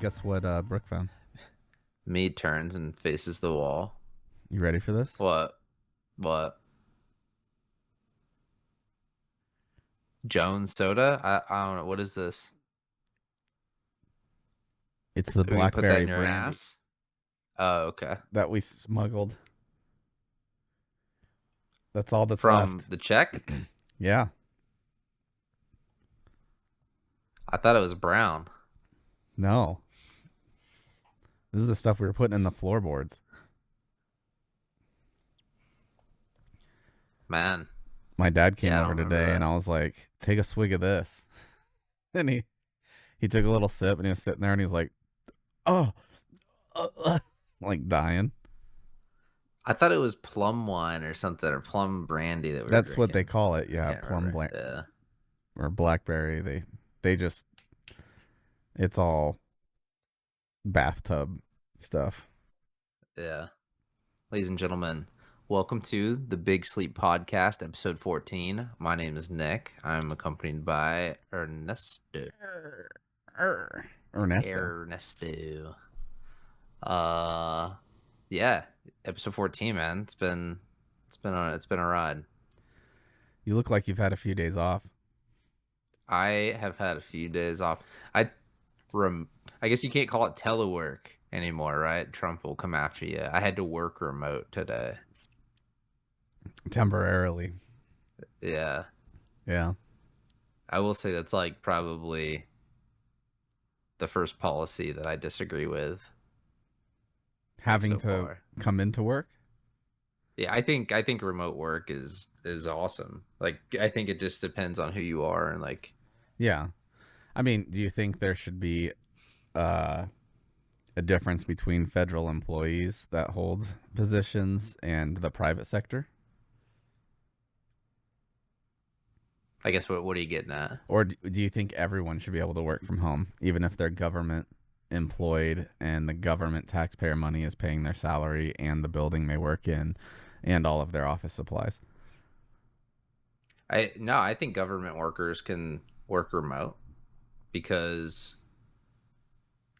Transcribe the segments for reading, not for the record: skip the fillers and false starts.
Guess what Brooke found? Me turns and faces the wall. You ready for this? What? What? Jones soda? I don't know. What is this? It's the We can put that blackberry in your brandy ass? Oh, okay. that we smuggled. That's all that's From left. the check? Yeah. I thought it was brown. No. This is the stuff we were putting in the floorboards. Man. My dad came Yeah, I over don't remember today and that. I was like, take a swig of this. And he took a little sip and he was sitting there and he was like, oh, like dying. I thought it was plum wine or something, or plum brandy that we were That's what they drinking. call it. I Yeah. can't Plum remember. blank Yeah. or blackberry. They just, it's all bathtub stuff. Yeah. Ladies and gentlemen, welcome to the Big Sleep Podcast, episode 14. My name is Nick. I'm accompanied by Ernesto. Ernesto. Ernesto. Uh, yeah, episode 14, man. It's been a ride. You look like you've had a few days off. I have had a few days off. I rem I guess you can't call it telework anymore, right? Trump will come after you. I had to work remote today. Temporarily. Yeah. Yeah. I will say that's like probably the first policy that I disagree with like Having so to far. come into work. Yeah, I think remote work is awesome. Like I think it just depends on who you are and like Yeah. I mean, do you think there should be uh, a difference between federal employees that hold positions and the private sector? I guess what are you getting at? Or do you think everyone should be able to work from home, even if they're government employed and the government taxpayer money is paying their salary and the building they work in and all of their office supplies? I think government workers can work remote because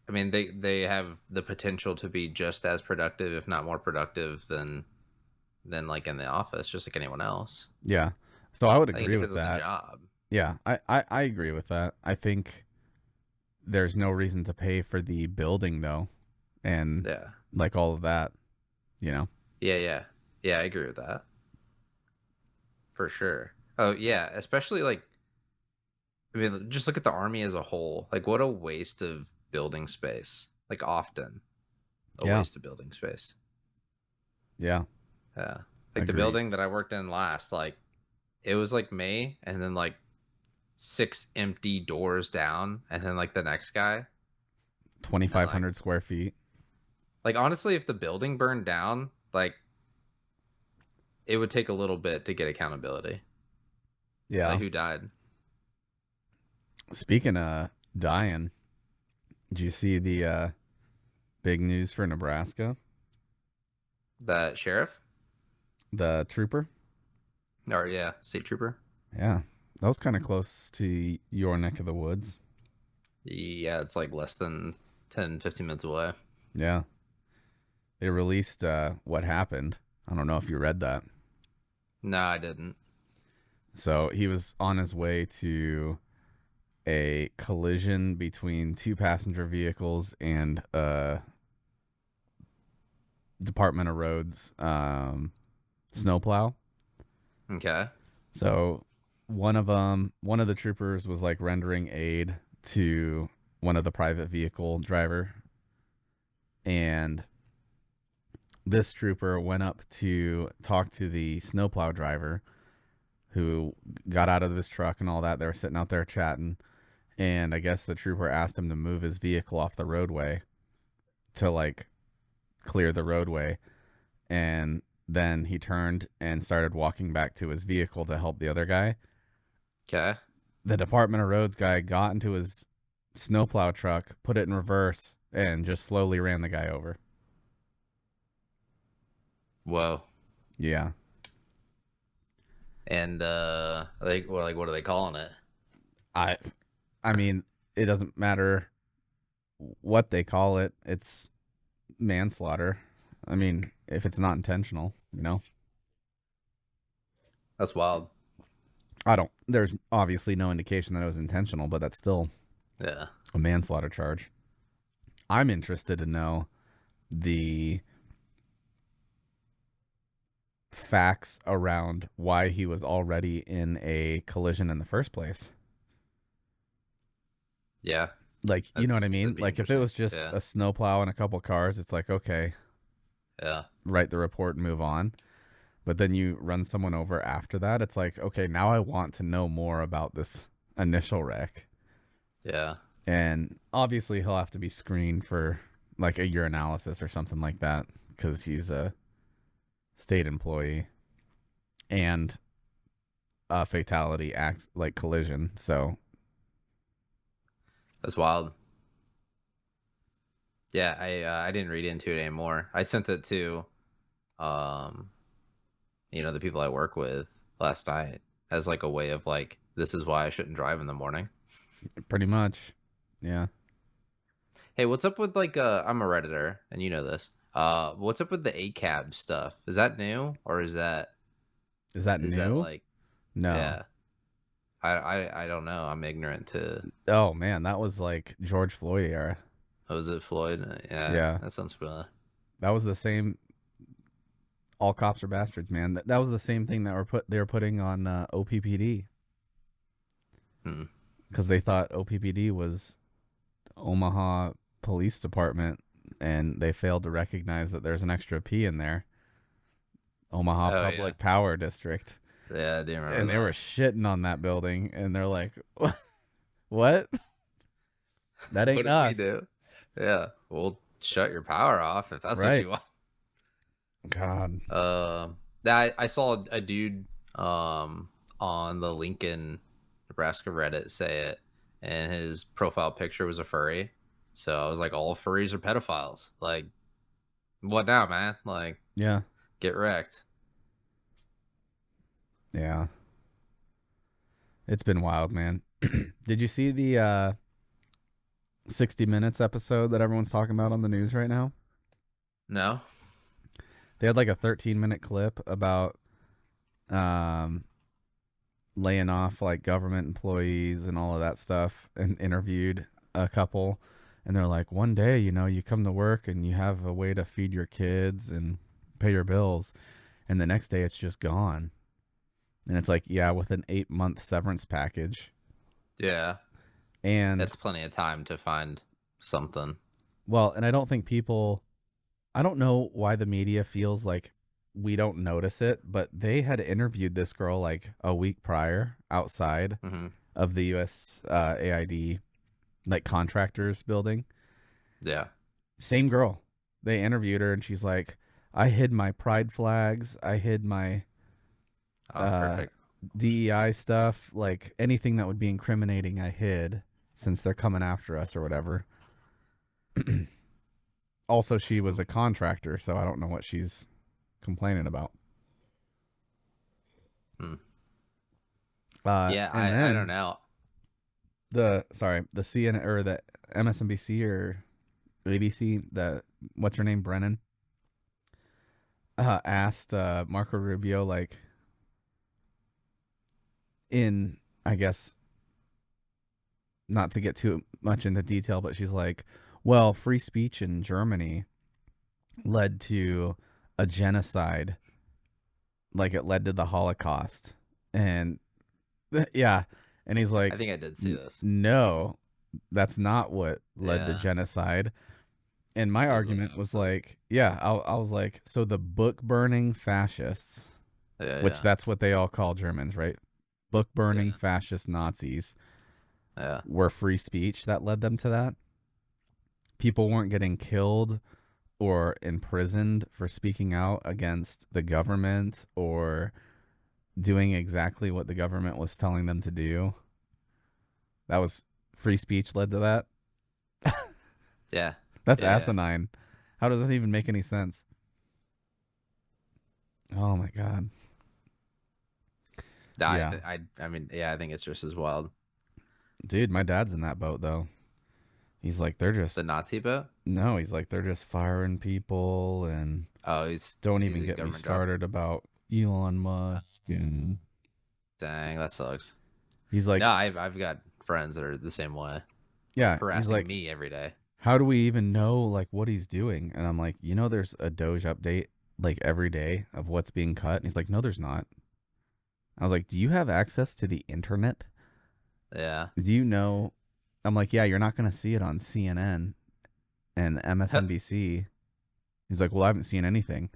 I mean they have the potential to be just as productive, if not more productive than like in the office, just like anyone else. Yeah. So I would I think it agree with depends on the that. job. Yeah, I agree with that. I think there's no reason to pay for the building though, and Yeah. like all of that, you know. Yeah, I agree with that. For sure. Oh yeah, especially like I mean just look at the army as a whole. Like what a waste of building space. Like often a Yeah, waste of building space. yeah, Yeah. Like the agreed. building that I worked in last, like it was like May and then like six empty doors down and then like the next guy and 2,500 square feet. like honestly if the building burned down, like it would take a little bit to get accountability. Like Yeah. who died? Speaking of dying, did you see the big news for Nebraska? That sheriff? The trooper. Or yeah, state trooper. Yeah, that was kind of close to your neck of the woods. Yeah, it's like less than 10, 15 minutes away. Yeah, they released what happened. I don't know if you read that. No, I didn't. So he was on his way to a collision between two passenger vehicles and Department of Roads snowplow. Okay. So one of the troopers was like rendering aid to one of the private vehicle driver, and this trooper went up to talk to the snowplow driver who got out of his truck and all that. They were sitting out there chatting, and I guess the trooper asked him to move his vehicle off the roadway to like clear the roadway, and then he turned and started walking back to his vehicle to help the other guy. Okay. The Department of Roads guy got into his snowplow truck, put it in reverse, and just slowly ran the guy over. Whoa. Yeah. And like what are they calling it? I I mean, it doesn't matter what they call it. It's manslaughter. I mean, if it's not intentional, That's wild. I don't. There's obviously no indication that it was intentional, but that's still Yeah. a manslaughter charge. I'm interested to know the facts around why he was already in a collision in the first place. Yeah. Like, you know what I That'd mean? be Like, if it interesting. was just Yeah. a snowplow and a couple cars, it's like, okay, Yeah. write the report and move on. But then you run someone over after that. It's like, okay, now I want to know more about this initial wreck. Yeah. And obviously, he'll have to be screened for like a urinalysis or something like that because he's a state employee and a fatality acts like collision. So, That's wild. Yeah, I didn't read into it anymore. I sent it to um the people I work with last night as like a way of like, this is why I shouldn't drive in the morning. pretty much. Yeah. Hey, what's up with like I'm a Redditor and you know this. What's up with the ACAB stuff? Is that new or Is that is that new? like No. yeah. I don't know. I'm ignorant to Oh, man. That was like George Floyd era. was it Floyd? Yeah, Yeah. that sounds familiar. That was the same. All cops are bastards, man. That was the same thing that they were putting on OPPD Hmm. because they thought OPPD was Omaha Police Department, and they failed to recognize that there's an extra P in there. Omaha Oh yeah. Public Power District, Yeah, I do remember and they were that. shitting on that building, and they're like, "What? That What ain't did we us." do? Yeah. Well, shut your power off if that's what Right? you want. God. I saw a dude on the Lincoln, Nebraska Reddit say it, and his profile picture was a furry. So I was like, all furries are pedophiles. Like, what now, man? Like, Yeah. get wrecked. Yeah. It's been wild, man. Did you see the 60 Minutes episode that everyone's talking about on the news right now? No. They had like a 13-minute clip about um, laying off like government employees and all of that stuff, and interviewed a couple. And they're like, one day, you come to work and you have a way to feed your kids and pay your bills. And the next day it's just gone. And it's like, yeah, with an 8-month severance package. Yeah. And That's plenty of time to find something. well, and I don't know why the media feels like we don't notice it, but they had interviewed this girl like a week prior outside Hmm. of the US AID like contractors building. Yeah. Same girl. They interviewed her and she's like, I hid my pride flags, I hid my Oh, uh perfect. DEI stuff, like anything that would be incriminating I hid since they're coming after us or whatever. Also, she was a contractor, so I don't know what she's complaining about. Hmm. Yeah, And I don't then know. the CNN or the MSNBC or ABC, the what's her name, Brennan, asked Marco Rubio, like, in, I guess, not to get too much into detail, but she's like, well, free speech in Germany led to a genocide, like it led to the Holocaust. And yeah, and he's I like, think I did see this. no, that's not what led to Yeah. genocide. And my It was the argument was opposite. like, yeah, I was like, so the book burning fascists, Yeah, which yeah. that's what they all call Germans, right? Book burning Yeah. fascist Nazis Yeah. were free speech that led them to that. People weren't getting killed or imprisoned for speaking out against the government or doing exactly what the government was telling them to do. That was free speech led to that. Yeah. That's Yeah. Yeah. asinine. How does that even make any sense? Oh my god. Yeah. I mean, yeah, I think it's just as wild. Dude, my dad's in that boat though. He's like, they're just The Nazi boat? no. He's like, they're just firing people, and Oh, he's don't he's even a get me government job. started about Elon Musk. And Dang, that sucks. he's No, like, I've got friends that are the same way, yeah. He's harassing like, me every day. how do we even know like what he's doing? And I'm like, there's a Doge update like every day of what's being cut. And he's like, no, there's not. I was like, do you have access to the internet? Yeah. Do you know? I'm like, yeah, you're not going to see it on CNN and MSNBC. He's like, well, I haven't seen anything.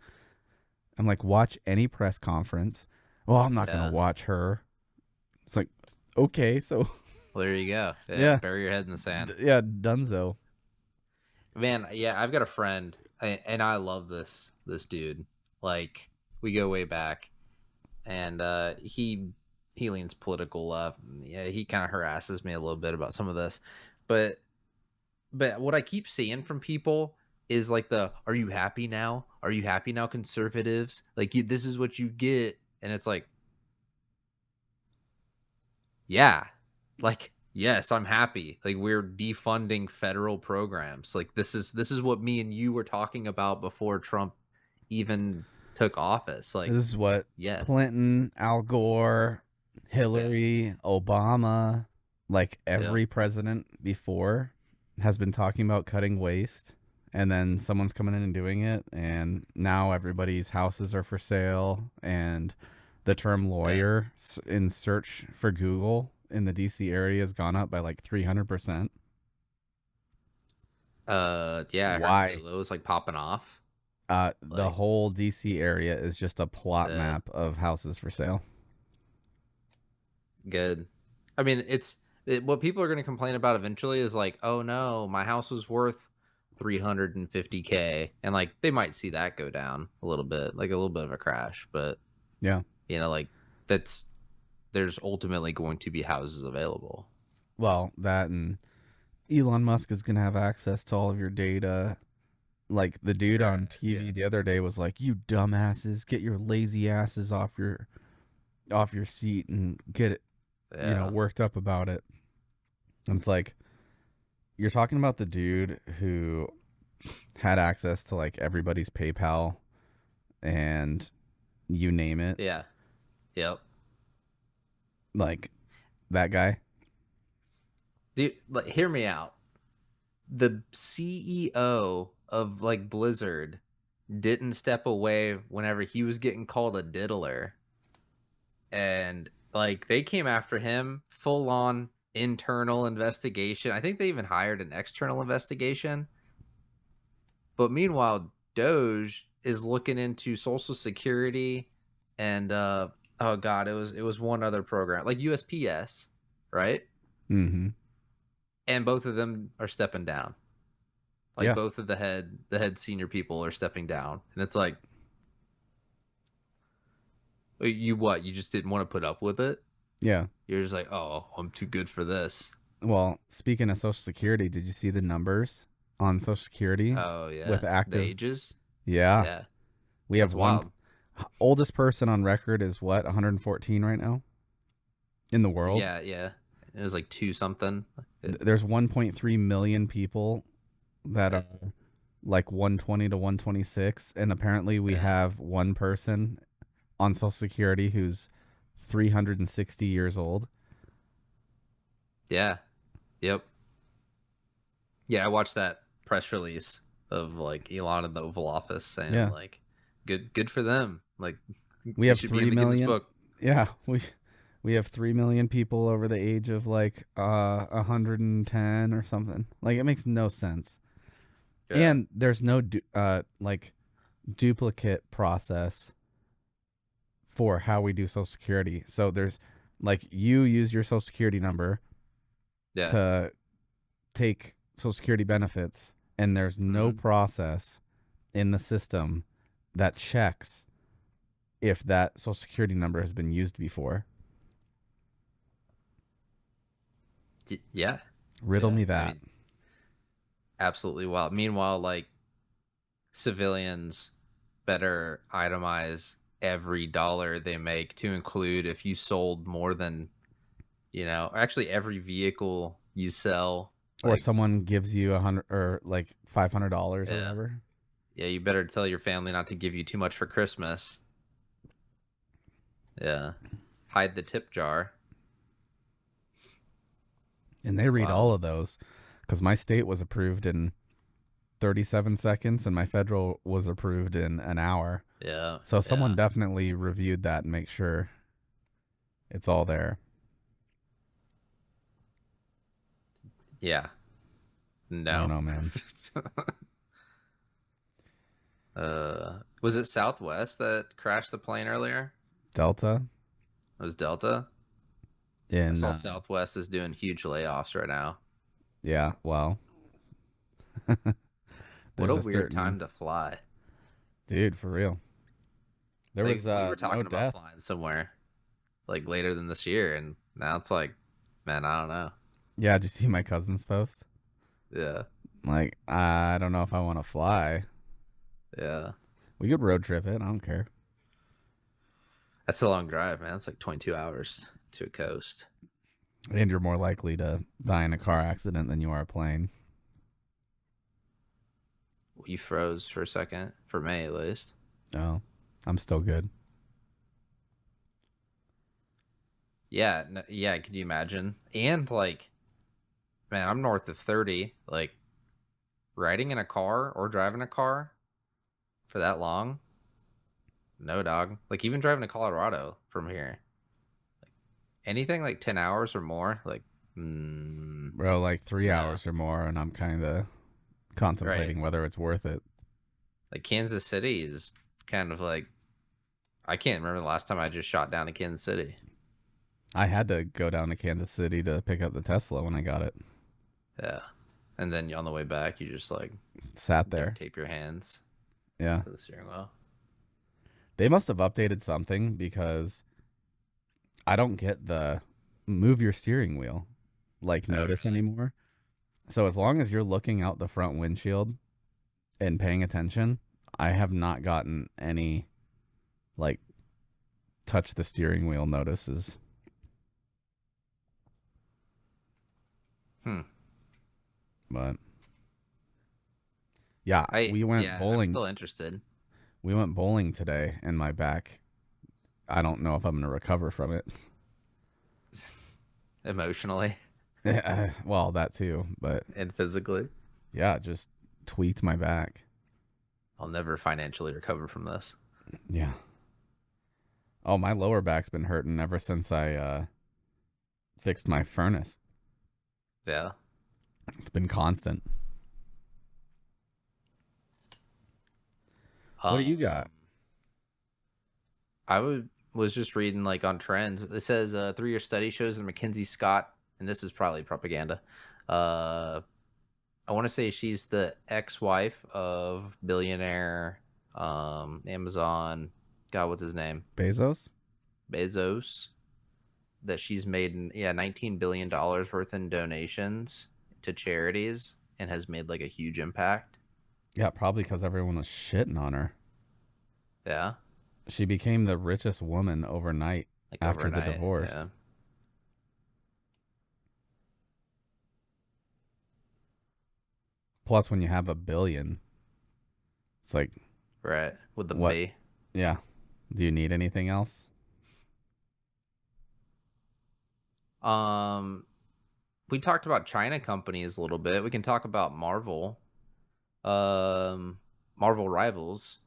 I'm like, watch any press conference. Well, I'm not going to Yeah. watch her. It's like, okay, so Well, there you go. Yeah, yeah, bury your head in the sand. yeah, Dunzo. Man, yeah, I've got a friend, and I love this dude. Like, we go way back, and he leans political left. Yeah, he kind of harasses me a little bit about some of this, but what I keep seeing from people is like the "Are you happy now? Are you happy now, conservatives? Like, this is what you get," and it's like, yeah, like, yes, I'm happy. Like, we're defunding federal programs. Like, this is what me and you were talking about before Trump even took office. This Like, is what yes. Clinton, Al Gore, Yeah. Hillary, Obama, like Yep. every president before has been talking about cutting waste. And then someone's coming in and doing it. And now everybody's houses are for sale. And the term Yeah. lawyer in search for Google in the DC area has gone up by like 300%. Yeah, I heard Why? Zillow is like popping off. The Like, whole DC area is just a plot uh, map of houses for sale. good. I mean, what people are going to complain about eventually is like, oh no, my house was worth 350K, and like they might see that go down a little bit, like a little bit of a crash, but Yeah. like that's there's ultimately going to be houses available. Well, that and Elon Musk is going to have access to all of your data. Like the dude on Yeah. TV the other day was like, "You dumbasses, get your lazy asses off your seat and get it, Yeah. worked up about it." And it's like you're talking about the dude who had access to like everybody's PayPal and you name it, Yeah. Yep. like that guy. Dude, like, hear me out. The CEO of like Blizzard didn't step away whenever he was getting called a diddler, and like they came after him full on internal investigation. I think they even hired an external investigation. But meanwhile, Doge is looking into Social Security and oh god, it was one other program like USPS, right? Mm-hmm. And both of them are stepping down. Like Yeah. both of the head senior people are stepping down, and it's like, you what? You just didn't want to put up with it. Yeah. You're just like, oh, I'm too good for this. Well, speaking of Social Security, did you see the numbers on Social Security Oh yeah, with the active? ages. Yeah. Yeah, We have that's one wild. oldest person on record is what, 114 right now in the world. Yeah, yeah. It was like two something. There's 1.3 million people that Yeah, are like 120 to 126, and apparently we yeah, have one person on Social Security who's 360 years old. yeah. Yep. Yeah, I watched that press release of like Elon in the Oval Office saying Yeah. like, good for them. Like We they have should be in 3 the Guinness million. Book. Yeah, we have 3 million people over the age of like 110 or something. Like it makes no sense. Yeah. And there's no like duplicate process for how we do Social Security. So there's like you use your Social Security number Yeah. to take Social Security benefits, and there's no Mm-hmm. process in the system that checks if that Social Security number has been used before. Yeah. Riddle Yeah. me I that. mean, absolutely wild. Meanwhile, like civilians better itemize every dollar they make to include if you sold more than, actually every vehicle you sell. Or Like, someone gives you $100 or like $500 or yeah, whatever. yeah, you better tell your family not to give you too much for Christmas. Yeah, hide the tip jar. And they read Wow. all of those because my state was approved in 37 seconds and my federal was approved in an hour. Yeah, So yeah, someone definitely reviewed that and make sure it's all there. yeah. I don't No. know, man. Was it Southwest that crashed the plane earlier? Delta It was Delta. I in saw Southwest is doing huge layoffs right now. yeah, well, What there's a a weird certain time to fly. dude for real. There Like was we were no talking about death. flying somewhere like later than this year, and now it's like, man, I don't know. Yeah, did you see my cousin's post? Yeah, Like, I don't know if I want to fly. yeah. We could road trip it. I don't care. That's a long drive, man. It's like 22 hours to a coast. And you're more likely to die in a car accident than you are a plane. You froze for a second, for me at least. Oh, I'm still good. Yeah, yeah. Could you imagine? And like, man, I'm north of 30. Like, riding in a car or driving a car for that long? No, dog. Like, even driving to Colorado from here, anything like 10 hours or more, like, Bro, like 3 hours no. or more, and I'm kind of Right. contemplating whether it's worth it. Like, Kansas City is kind of like, I can't remember the last time I just shot down to Kansas City. I had to go down to Kansas City to pick up the Tesla when I got it. Yeah. And then on the way back, you just like Sat duct there. tape your hands Yeah. to the steering wheel. They must have updated something because I don't get the move your steering wheel like Oh, notice really? anymore. So as long as you're looking out the front windshield and paying attention, I have not gotten any like touch the steering wheel notices. Hmm. But yeah, Yeah, I'm still interested. We went bowling today and my back, I don't know if I'm going to recover from it. Emotionally Well, that too, but and physically. yeah, it just tweaked my back. I'll never financially recover from this. Yeah. Oh, my lower back's been hurting ever since I fixed my furnace. Yeah. It's been constant. What do you got? Um, was just reading like on trends. It says a 3-year study shows that Mackenzie Scott, and this is probably propaganda. Uh, I want to say she's the ex-wife of billionaire Amazon. God, what's his name? Bezos? Bezos. That she's made $19 billion worth in donations to charities and has made like a huge impact. Yeah, probably because everyone was shitting on her. Yeah, She became the richest woman overnight like after the overnight. divorce. Yeah, Plus, when you have a billion, it's like, right. With the what? B. Yeah. Do you need anything else? Um, we talked about China companies a little bit. We can talk about Marvel. Marvel Rivals.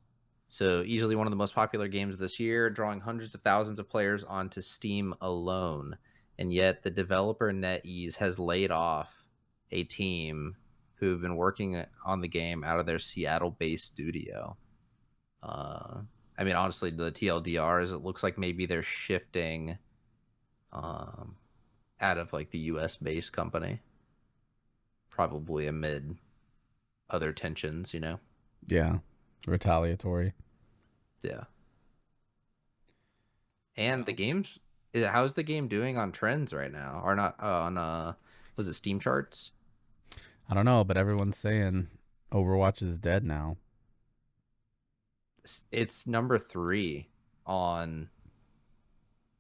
So easily one of the most popular games this year, drawing hundreds of thousands of players onto Steam alone. And yet the developer NetEase has laid off a team who've been working on the game out of their Seattle-based studio. Uh, I mean, honestly, the TLDR is it looks like maybe they're shifting um, out of like the US-based company, probably amid other tensions, you know? Yeah. Retaliatory. Yeah. And the game's how's the game doing on trends right now? Or not on was it Steam charts? I don't know, but everyone's saying Overwatch is dead now. It's number 3 on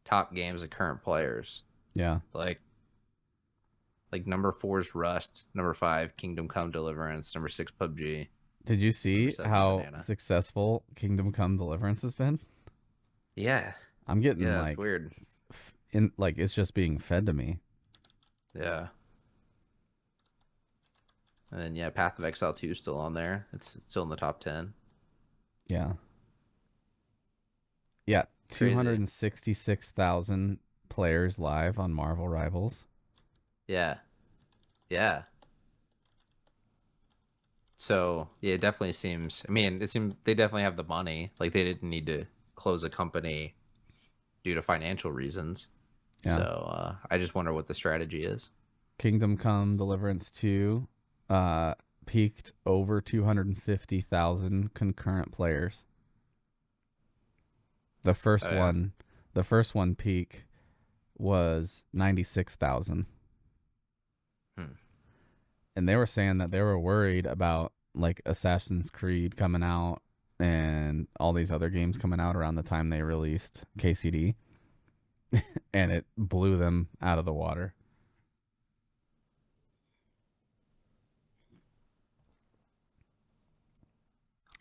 top games of current players. Yeah. Like Like number 4 is Rust, number 5 Kingdom Come Deliverance, number 6 PUBG, Did you number see 7 how Banana. successful Kingdom Come Deliverance has been? Yeah, I'm getting yeah, it's like weird. in like it's just being fed to me. Yeah, and then yeah, Path of Exile 2 is still on there. It's still in the top 10. Yeah. Yeah, Crazy. 266,000 players live on Marvel Rivals. Yeah, yeah. So yeah, it definitely seems. I mean, it seemed they definitely have the money. Like they didn't need to close a company due to financial reasons. So Yeah. I just wonder what the strategy is. Kingdom Come Deliverance 2 uh peaked over 250,000 concurrent players. The first Oh yeah. one, the first one peak was 96,000. Hmm. And they were saying that they were worried about like Assassin's Creed coming out and all these other games coming out around the time they released KCD, and it blew them out of the water.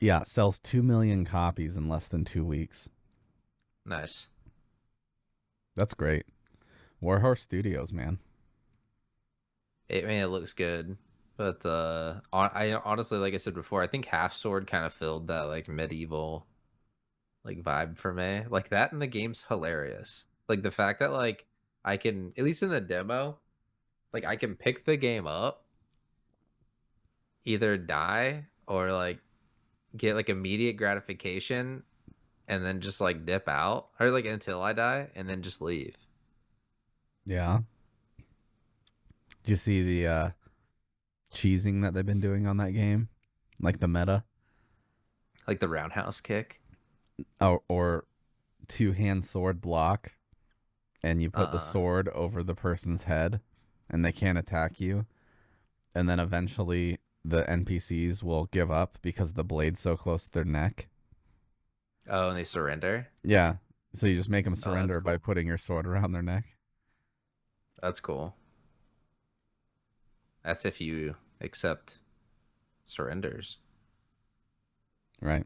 Yeah, sells 2 million copies in less than 2 weeks. Nice. That's great. Warhorse Studios, man. I mean, it looks good, but I honestly, like I said before, I think Half Sword kind of filled that like medieval like vibe for me. Like that in the game's hilarious. Like the fact that like I can, at least in the demo, like I can pick the game up, either die or like get like immediate gratification and then just like dip out or like until I die and then just leave. Yeah. Did you see the cheesing that they've been doing on that game? Like the meta? Like the roundhouse kick. Or two-hand sword block, and you put the Uh-uh. sword over the person's head and they can't attack you. And then eventually the NPCs will give up because the blade's so close to their neck. Oh, and they surrender. Yeah. So you just make them Oh, that's surrender by cool. putting your sword around their neck. That's cool. That's if you accept surrenders. Right.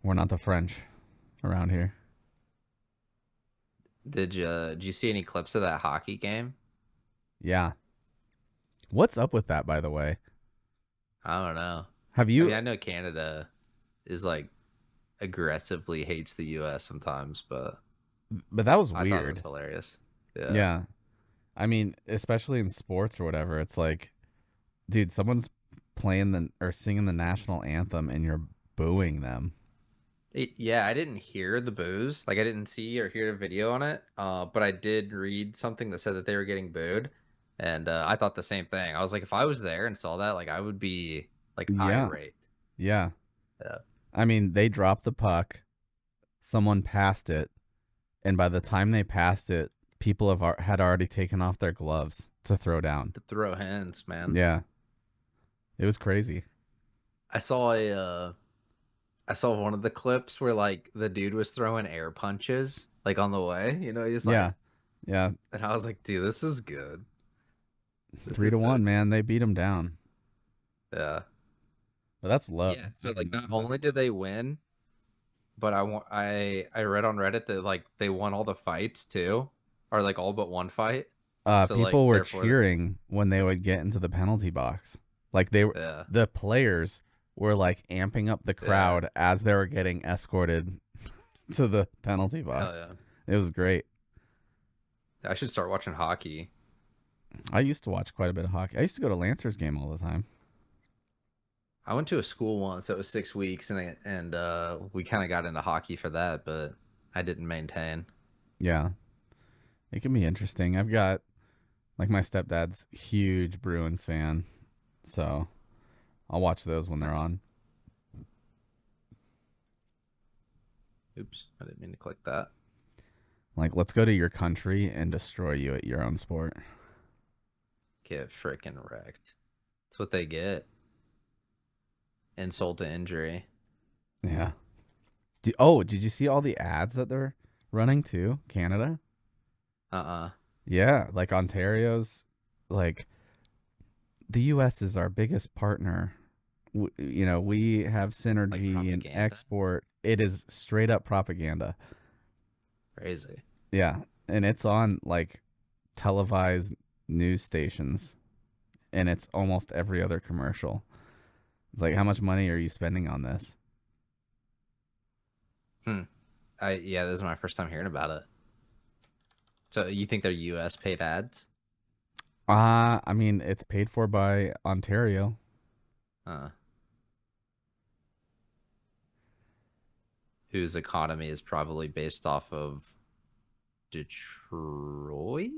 We're not the French around here. Did you see any clips of that hockey game? Yeah. What's up with that, by the way? I don't know. Have I mean, you? I know Canada is like aggressively hates the US sometimes, but But that was I thought it was weird. hilarious. Yeah. Yeah. I mean, especially in sports or whatever, it's like, dude, someone's playing the or singing the national anthem and you're booing them. Yeah, I didn't hear the booze. Like I didn't see or hear a video on it. But I did read something that said that they were getting booed. And I thought the same thing. I was like, if I was there and saw that, like I would be like Yeah. irate. Yeah. Yeah. I mean, they dropped the puck, someone passed it, and by the time they passed it, people had already taken off their gloves to throw down. To throw hands, man. Yeah. It was crazy. I saw a I saw one of the clips where like the dude was throwing air punches like on the way. He was Yeah. like, Yeah. and I was like, dude, this is good. This Three is to so one, good. man. They beat them down. Yeah. But that's love. Yeah. So like not only did they win, but I read on Reddit that like they won all the fights too, or like all but one fight. So People like were therefore, cheering when they would get into the penalty box. Like yeah, the players were like amping up the yeah, crowd as they were getting escorted to the penalty hell box. yeah. It was great. I should start watching hockey. I used to watch quite a bit of hockey. I used to go to Lancers game all the time. I went to a school once that was 6 weeks, and we kind of got into hockey for that, but I didn't maintain. Yeah, it can be interesting. I've got like my stepdad's huge Bruins fan, so I'll watch those when they're Nice. on. Oops, I didn't mean to click that. Like, let's go to your country and destroy you at your own sport. Get freaking wrecked. That's what they get. Insult to injury. Yeah. Did you see all the ads that they're running too? Canada? Uh-uh. Yeah, like Ontario's, like the U.S. is our biggest partner. We have Like synergy in propaganda. export. It is straight up propaganda. Crazy. Yeah, and it's on like televised news stations, and it's almost every other commercial. It's like, how much money are you spending on this? Hmm. Yeah, this is my first time hearing about it. So you think they're U.S. paid ads? I mean, it's paid for by Ontario. Uh, whose economy is probably based off of Detroit?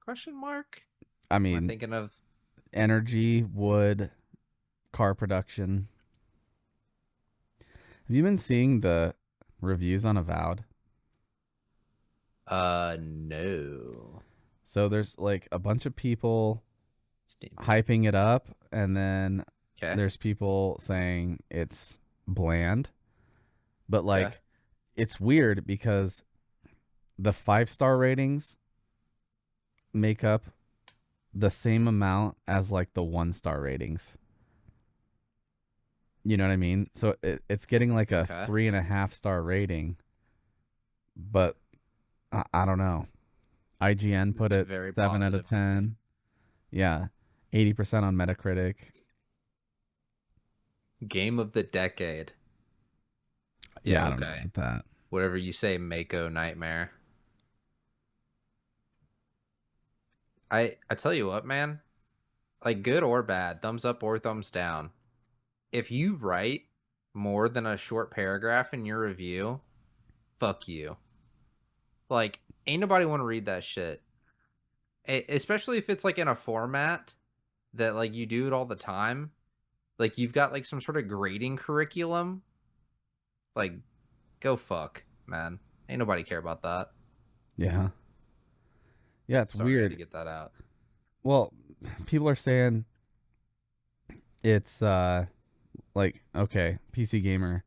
Question mark. I Am I mean, thinking of? energy, wood, car production. Have you been seeing the reviews on Avowed? No. So there's like a bunch of people Steam. hyping it up, and then Okay. there's people saying it's bland. But Okay. like, it's weird because the 5-star ratings make up the same amount as like the 1-star ratings. You know what I mean? So it's getting like a Okay. 3.5-star rating, but I don't know. IGN put it Very 7 out of positive. 10. Yeah, 80% on Metacritic. Game of the decade. Yeah, Yeah. I don't know Okay. about that. Whatever you say, Mako Nightmare. I tell you what, man. Like good or bad, thumbs up or thumbs down. If you write more than a short paragraph in your review, fuck you. Like, ain't nobody want to read that shit. Especially if it's like in a format that like you do it all the time. Like you've got like some sort of grading curriculum. Like, go fuck, man. Ain't nobody care about that. Yeah. Yeah, it's Sorry, I had to weird. get that out. Well, people are saying it's like, okay, PC gamer.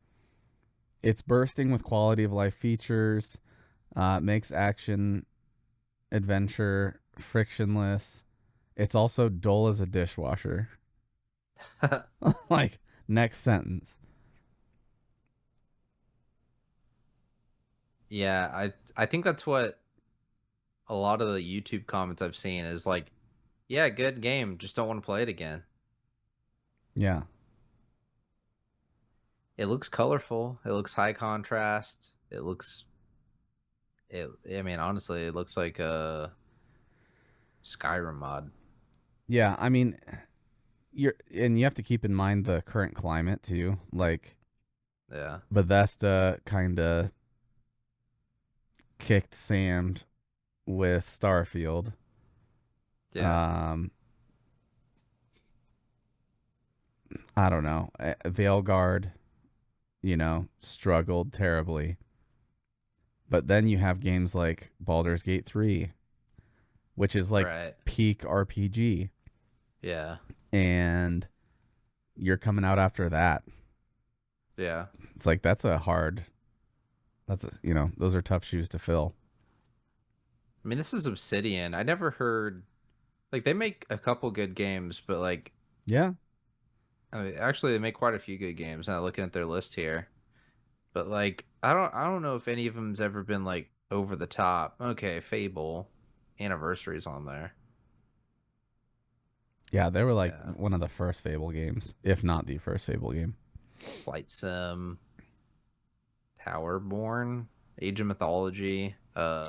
It's bursting with quality of life features, makes action adventure frictionless. It's also dull as a dishwasher. Like, next sentence. Yeah, I think that's what a lot of the YouTube comments I've seen is like, yeah, good game, just don't want to play it again. Yeah. It looks colorful. It looks high contrast. I mean, honestly, it looks like a Skyrim mod. Yeah, I mean, you have to keep in mind the current climate too. Like, Yeah. Bethesda kind of kicked sand with Starfield. Yeah. Um, I don't know. Veilguard, struggled terribly. But then you have games like Baldur's Gate 3, which is like Right. peak RPG, Yeah. and you're coming out after that. Yeah. It's like those are tough shoes to fill. I mean, this is Obsidian. I never heard like they make a couple good games, but like Yeah. I mean, actually they make quite a few good games. Now looking at their list here, but like I don't know if any of them's ever been like over the top. Okay, Fable Anniversary's on there. Yeah, they were like Yeah, one of the first Fable games, if not the first Fable game. Flight Sim, Towerborn, Age of Mythology,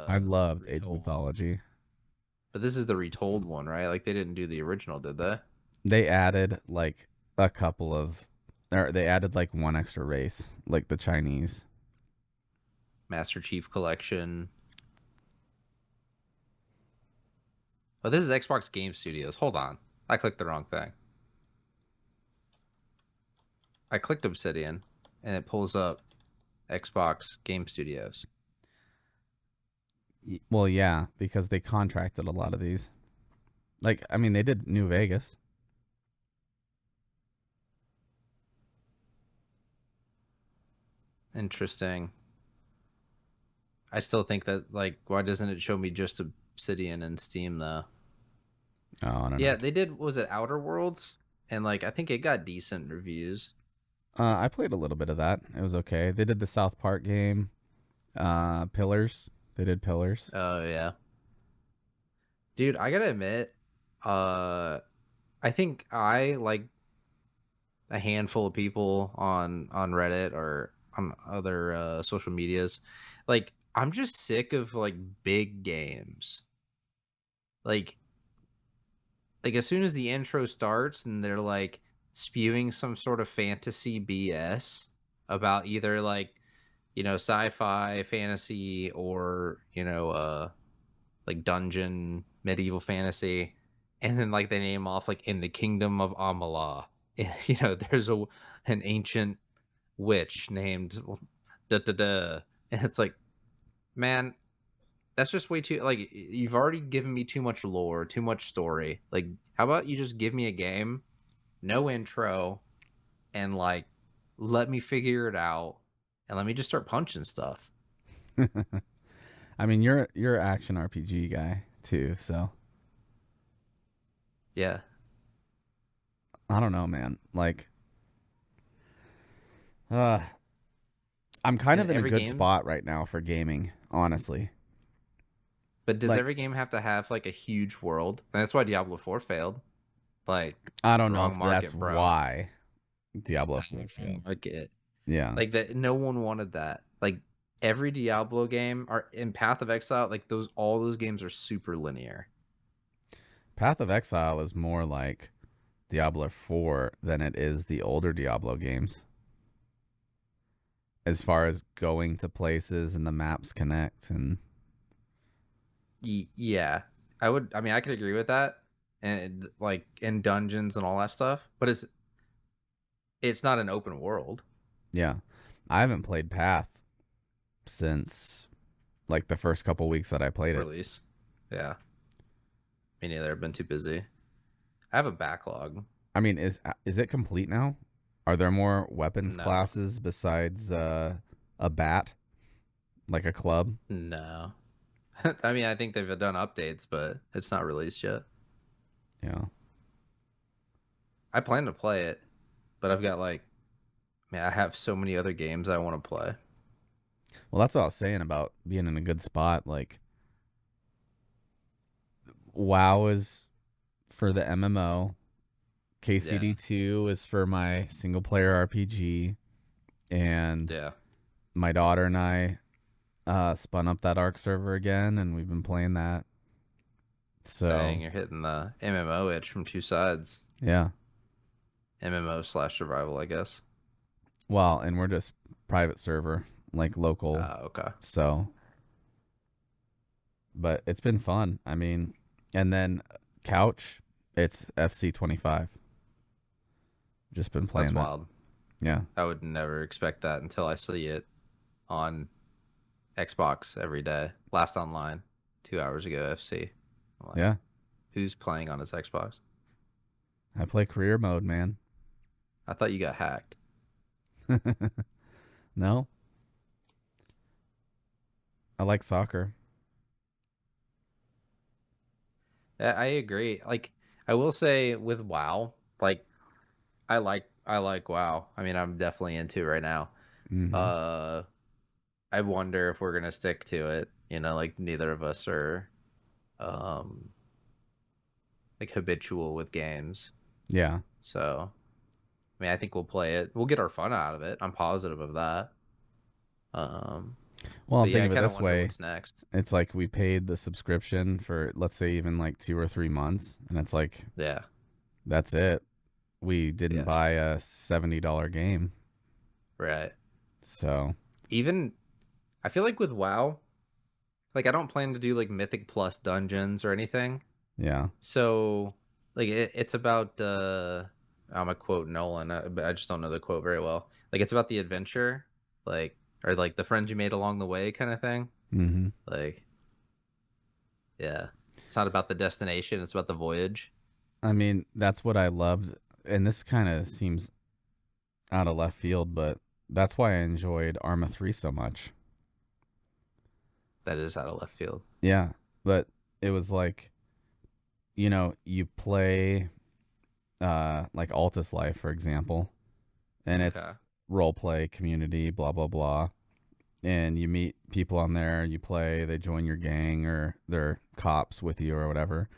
I loved Age of Retold. Mythology. But this is the retold one, right? Like they didn't do the original, did they? They added like a couple of or they added like one extra race, like the Chinese. Master Chief Collection. Oh, this is Xbox Game Studios. Hold on. I clicked the wrong thing. I clicked Obsidian and it pulls up Xbox Game Studios. Well, yeah, because they contracted a lot of these. Like, I mean, they did New Vegas. Interesting. I still think that like why doesn't it show me just Obsidian and Steam though. Oh, I don't know. Yeah, they did. Was it Outer Worlds? And like I think it got decent reviews. I played a little bit of that. It was okay. They did the South Park game, Pillars. They did Pillars. Oh yeah, dude. I gotta admit, uh, I think I like a handful of people on Reddit or on other social medias. Like I'm just sick of like big games. Like as soon as the intro starts and they're like spewing some sort of fantasy BS about either like sci-fi fantasy or like dungeon medieval fantasy, and then like they name off like in the kingdom of Amala. There's an ancient witch named da da da, and it's like, man, that's just way too like you've already given me too much lore, too much story. Like, how about you just give me a game, no intro, and like let me figure it out, and let me just start punching stuff. I mean, you're an action RPG guy too, so Yeah, I don't know, man. Like, uh, I'm kind and of in a every good game. spot right now for gaming, honestly. But does Like, every game have to have like a huge world? And that's why Diablo 4 failed. Like, I don't know wrong if that's market, bro. why Diablo 4 Wrong failed. market. Yeah, Like that, no one wanted that. Like every Diablo game or in Path of Exile, like all those games are super linear. Path of Exile is more like Diablo 4 than it is the older Diablo games. As far as going to places and the maps connect and Yeah, I would. I mean, I could agree with that, and like in dungeons and all that stuff. But it's not an open world yeah. I haven't played Path since like the first couple weeks that I played it. release. Yeah, me neither. I've been too busy. I have a backlog. I mean, is it complete now? Are there more weapons No, classes besides a bat, like a club? no. I mean, I think they've done updates, but it's not released yet. Yeah. I plan to play it, but I've got like, man, I have so many other games I want to play. Well, that's what I was saying about being in a good spot. Like, WoW is for the MMO. Yeah, KCD2 is for my single player RPG. And yeah. my daughter and I spun up that Arc server again, and we've been playing that. Dang, So, you're hitting the MMO itch from two sides. yeah. MMO/survival, I guess. Well, and we're just private server, like local. Okay. So, but it's been fun. I mean, and then couch, it's FC25. Just been That's playing that. wild. Yeah. I would never expect that until I see it on Xbox every day. Last online, 2 hours ago, FC. I'm like, Yeah. who's playing on his Xbox? I play career mode, man. I thought you got hacked. No, I like soccer. I agree. Like, I will say with WoW, like I like WoW. I mean, I'm definitely into it right now. Hmm. Uh I wonder if we're gonna stick to it. Like neither of us are um like habitual with games. Yeah. So I mean I think we'll play it. We'll get our fun out of it. I'm positive of that. Um Well, but I'm yeah, thinking I of it kinda this wonder way. what's next. It's like we paid the subscription for, let's say, even like 2 or 3 months, and it's like Yeah. that's it. We didn't Yeah. buy a $70 game, Right. so Even I feel like with WoW, like I don't plan to do like Mythic Plus dungeons or anything. yeah. So, like, it's about I'm gonna quote Nolan, but I just don't know the quote very well. Like, it's about the adventure, like, or like the friends you made along the way, kind of thing. Hmm. Like, yeah, it's not about the destination; it's about the voyage. I mean, that's what I loved, and this kind of seems out of left field, but that's why I enjoyed Arma 3 so much. That is out of left field. Yeah, but it was like, you know, you play like Altus Life, for example, and Okay. it's role play community, blah blah blah. And you meet people on there, you play, they join your gang or they're cops with you or whatever.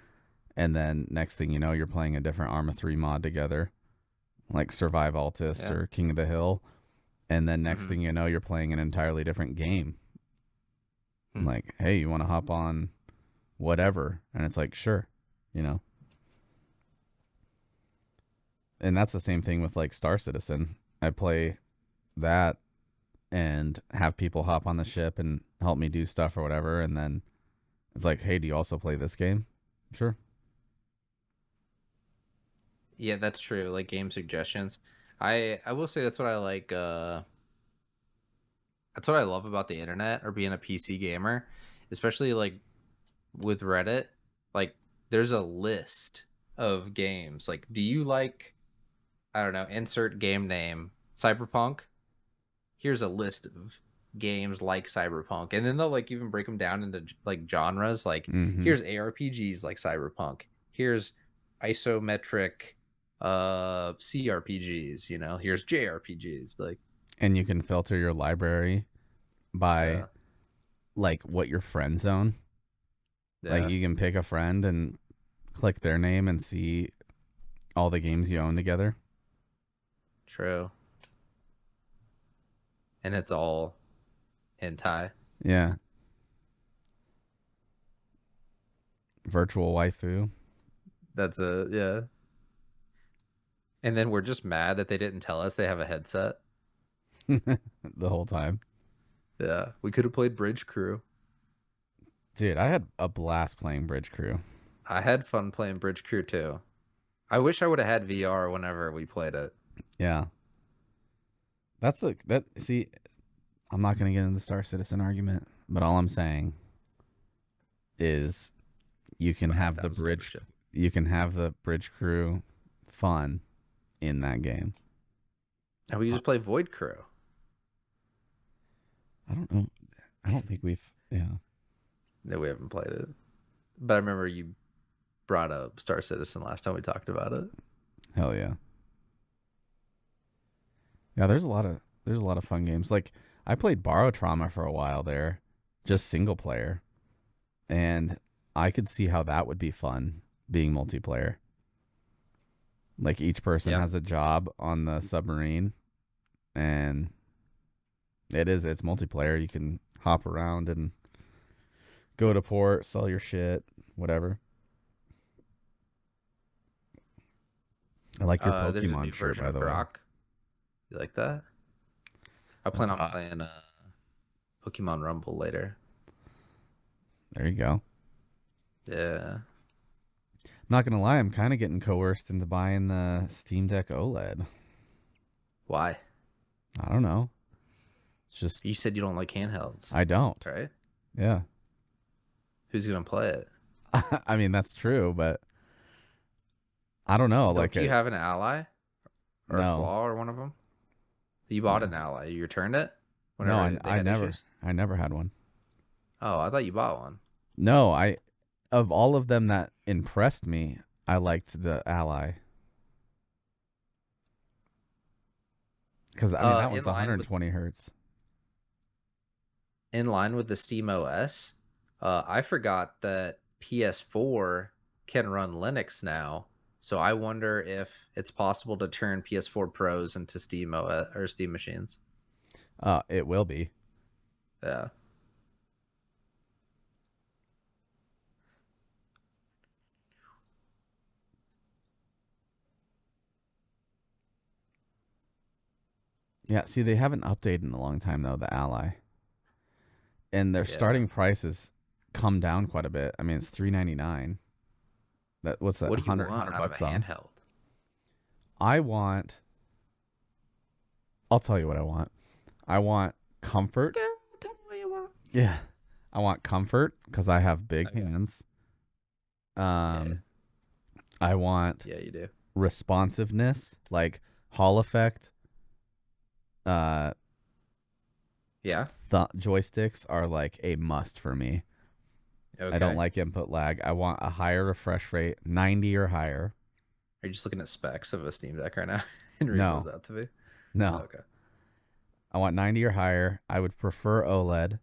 And then next thing you know, you're playing a different Arma 3 mod together, like Survive Altus Yeah. or King of the Hill. And then next Mm-hmm. thing you know, you're playing an entirely different game. Like, hey, you want to hop on whatever? And it's like, sure, you know. And that's the same thing with like Star Citizen. I play that and have people hop on the ship and help me do stuff or whatever. And then it's like, hey, do you also play this game? Sure. Yeah, that's true. Like game suggestions. I will say that's what I like. That's what I love about the internet or being a PC gamer, especially like with Reddit. Like there's a list of games. Like, do you like, I don't know, insert game name, Cyberpunk? Here's a list of games like Cyberpunk. And then they'll like even break them down into like genres. Like Mm-hmm. here's ARPGs like Cyberpunk. Here's isometric CRPGs, you know. Here's JRPGs like And you can filter your library by yeah. like what your friends own. Like Yeah, you can pick a friend and click their name and see all the games you own together. true. And it's all hentai. Yeah. Virtual waifu. That's a yeah. And then we're just mad that they didn't tell us they have a headset. The whole time. Yeah, we could have played Bridge Crew. Dude, I had a blast playing Bridge Crew. I had fun playing Bridge Crew too. I wish I would have had VR whenever we played it. Yeah. That's the that see, I'm not gonna get into the Star Citizen argument, but all I'm saying is you can But have that the was bridge bullshit. you can have the bridge crew fun in that game. And we Uh, just play Void Crew. I don't know. I don't think we've yeah. No, we haven't played it. But I remember you brought up Star Citizen last time we talked about it. Hell yeah. Yeah, there's a lot of fun games. Like I played Borrow Trauma for a while there, just single player. And I could see how that would be fun being multiplayer. Like each person Yeah. has a job on the submarine and it's multiplayer. You can hop around and go to port, sell your shit, whatever. I like your There's a Pokemon new shirt, version by of the way. Grok. You like that? I plan That's on hot. playing Pokemon Rumble later. There you go. Yeah. Not gonna lie, I'm kind of getting coerced into buying the Steam Deck OLED. Why? I don't know. It's just You said you don't like handhelds, I don't. right? Yeah. Who's gonna play it? I mean that's true, but I don't know. Don't Like you a have an ally or a no, claw or one of them? You bought no, an ally. You returned it no. whenever they had issues. I never had one. Oh, I thought you bought one. No, I of all of them that impressed me, I liked the Ally because I mean that In one's line with 120 hertz. the Steam OS. I forgot that PS4 can run Linux now, so I wonder if it's possible to turn PS4 Pros into Steam OS or Steam machines. It will be. Yeah. Yeah. See, they haven't updated in a long time though. The Ally and their Yeah. starting prices come down quite a bit. I mean, it's 399. That what's that? What do you 100 want out of a bucks off. handheld? I want. I'll tell you what I want. I want comfort. Girl, tell me what you want. Yeah. I want comfort because I have big Okay. hands. Yeah. I want Yeah, you do. responsiveness, like Hall effect. Uh, Yeah. joysticks are like a must for me, I don't Okay. like input lag. I want a higher refresh rate, 90 or higher. Are you just looking at specs of a Steam Deck right now and reading those No, out to me? no. Okay. I want 90 or higher. I would prefer OLED.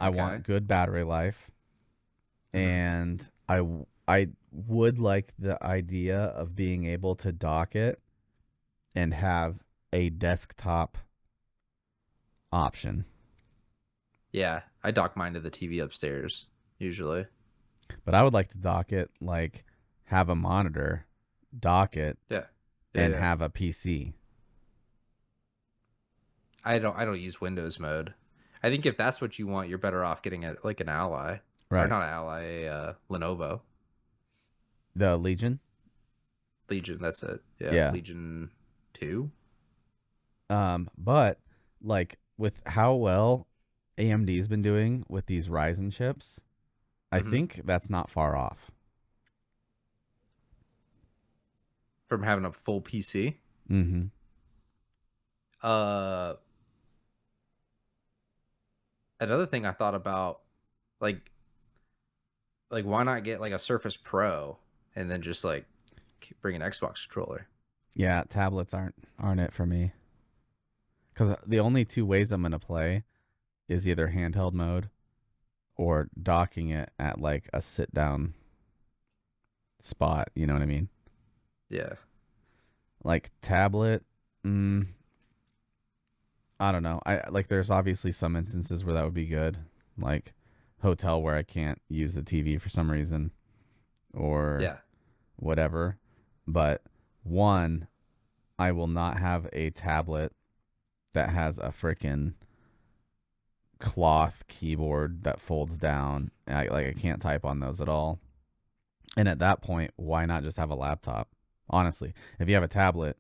I Okay. want good battery life. Hmm. And I would like the idea of being able to dock it and have a desktop option. Yeah, I dock mine to the TV upstairs usually. But I would like to dock it, like have a monitor, dock it, Yeah. Yeah, and yeah. have a PC. I don't use Windows mode. I think if that's what you want, you're better off getting a like an Ally or Right. not an Ally, a Lenovo The Legion. Legion. That's it. Yeah, Yeah. Legion 2. But like with how well AMD's been doing with these Ryzen chips, I Mm-hmm. think that's not far off. From having a full PC. Mm-hmm. Uh, Another thing I thought about, like why not get like a Surface Pro and then just like bring an Xbox controller? Yeah, tablets aren't it for me. Because the only two ways I'm gonna play is either handheld mode or docking it at like a sit down spot. You know what I mean? Yeah. Like tablet. Mm, I don't know. I like. There's obviously some instances where that would be good, like hotel where I can't use the TV for some reason or Yeah. whatever. But one, I will not have a tablet that has a freaking cloth keyboard that folds down. I can't type on those at all. And at that point, why not just have a laptop? Honestly, if you have a tablet,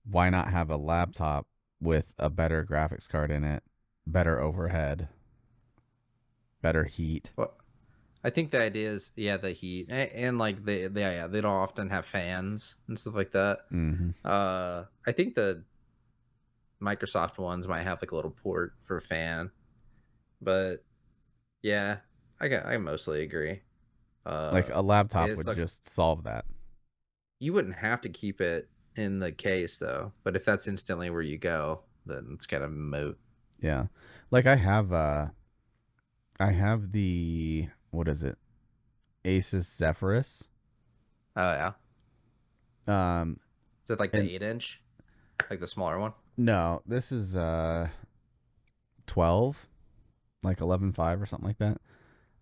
why not have a laptop with a better graphics card in it, better overhead, better heat? Well, I think the idea is yeah, the heat and like they don't often have fans and stuff like that. Mm-hmm. I think the Microsoft ones might have like a little port for a fan, but yeah, I mostly agree. Like a laptop It's would like just solve that. you wouldn't have to keep it in the case though, but if that's instantly where you go, then it's kind of moot. Yeah. Like I have the what is it? Asus Zephyrus. Oh yeah, Um is it like the and 8 inch, like the smaller one? no, this is 12, like 11.5 or something like that.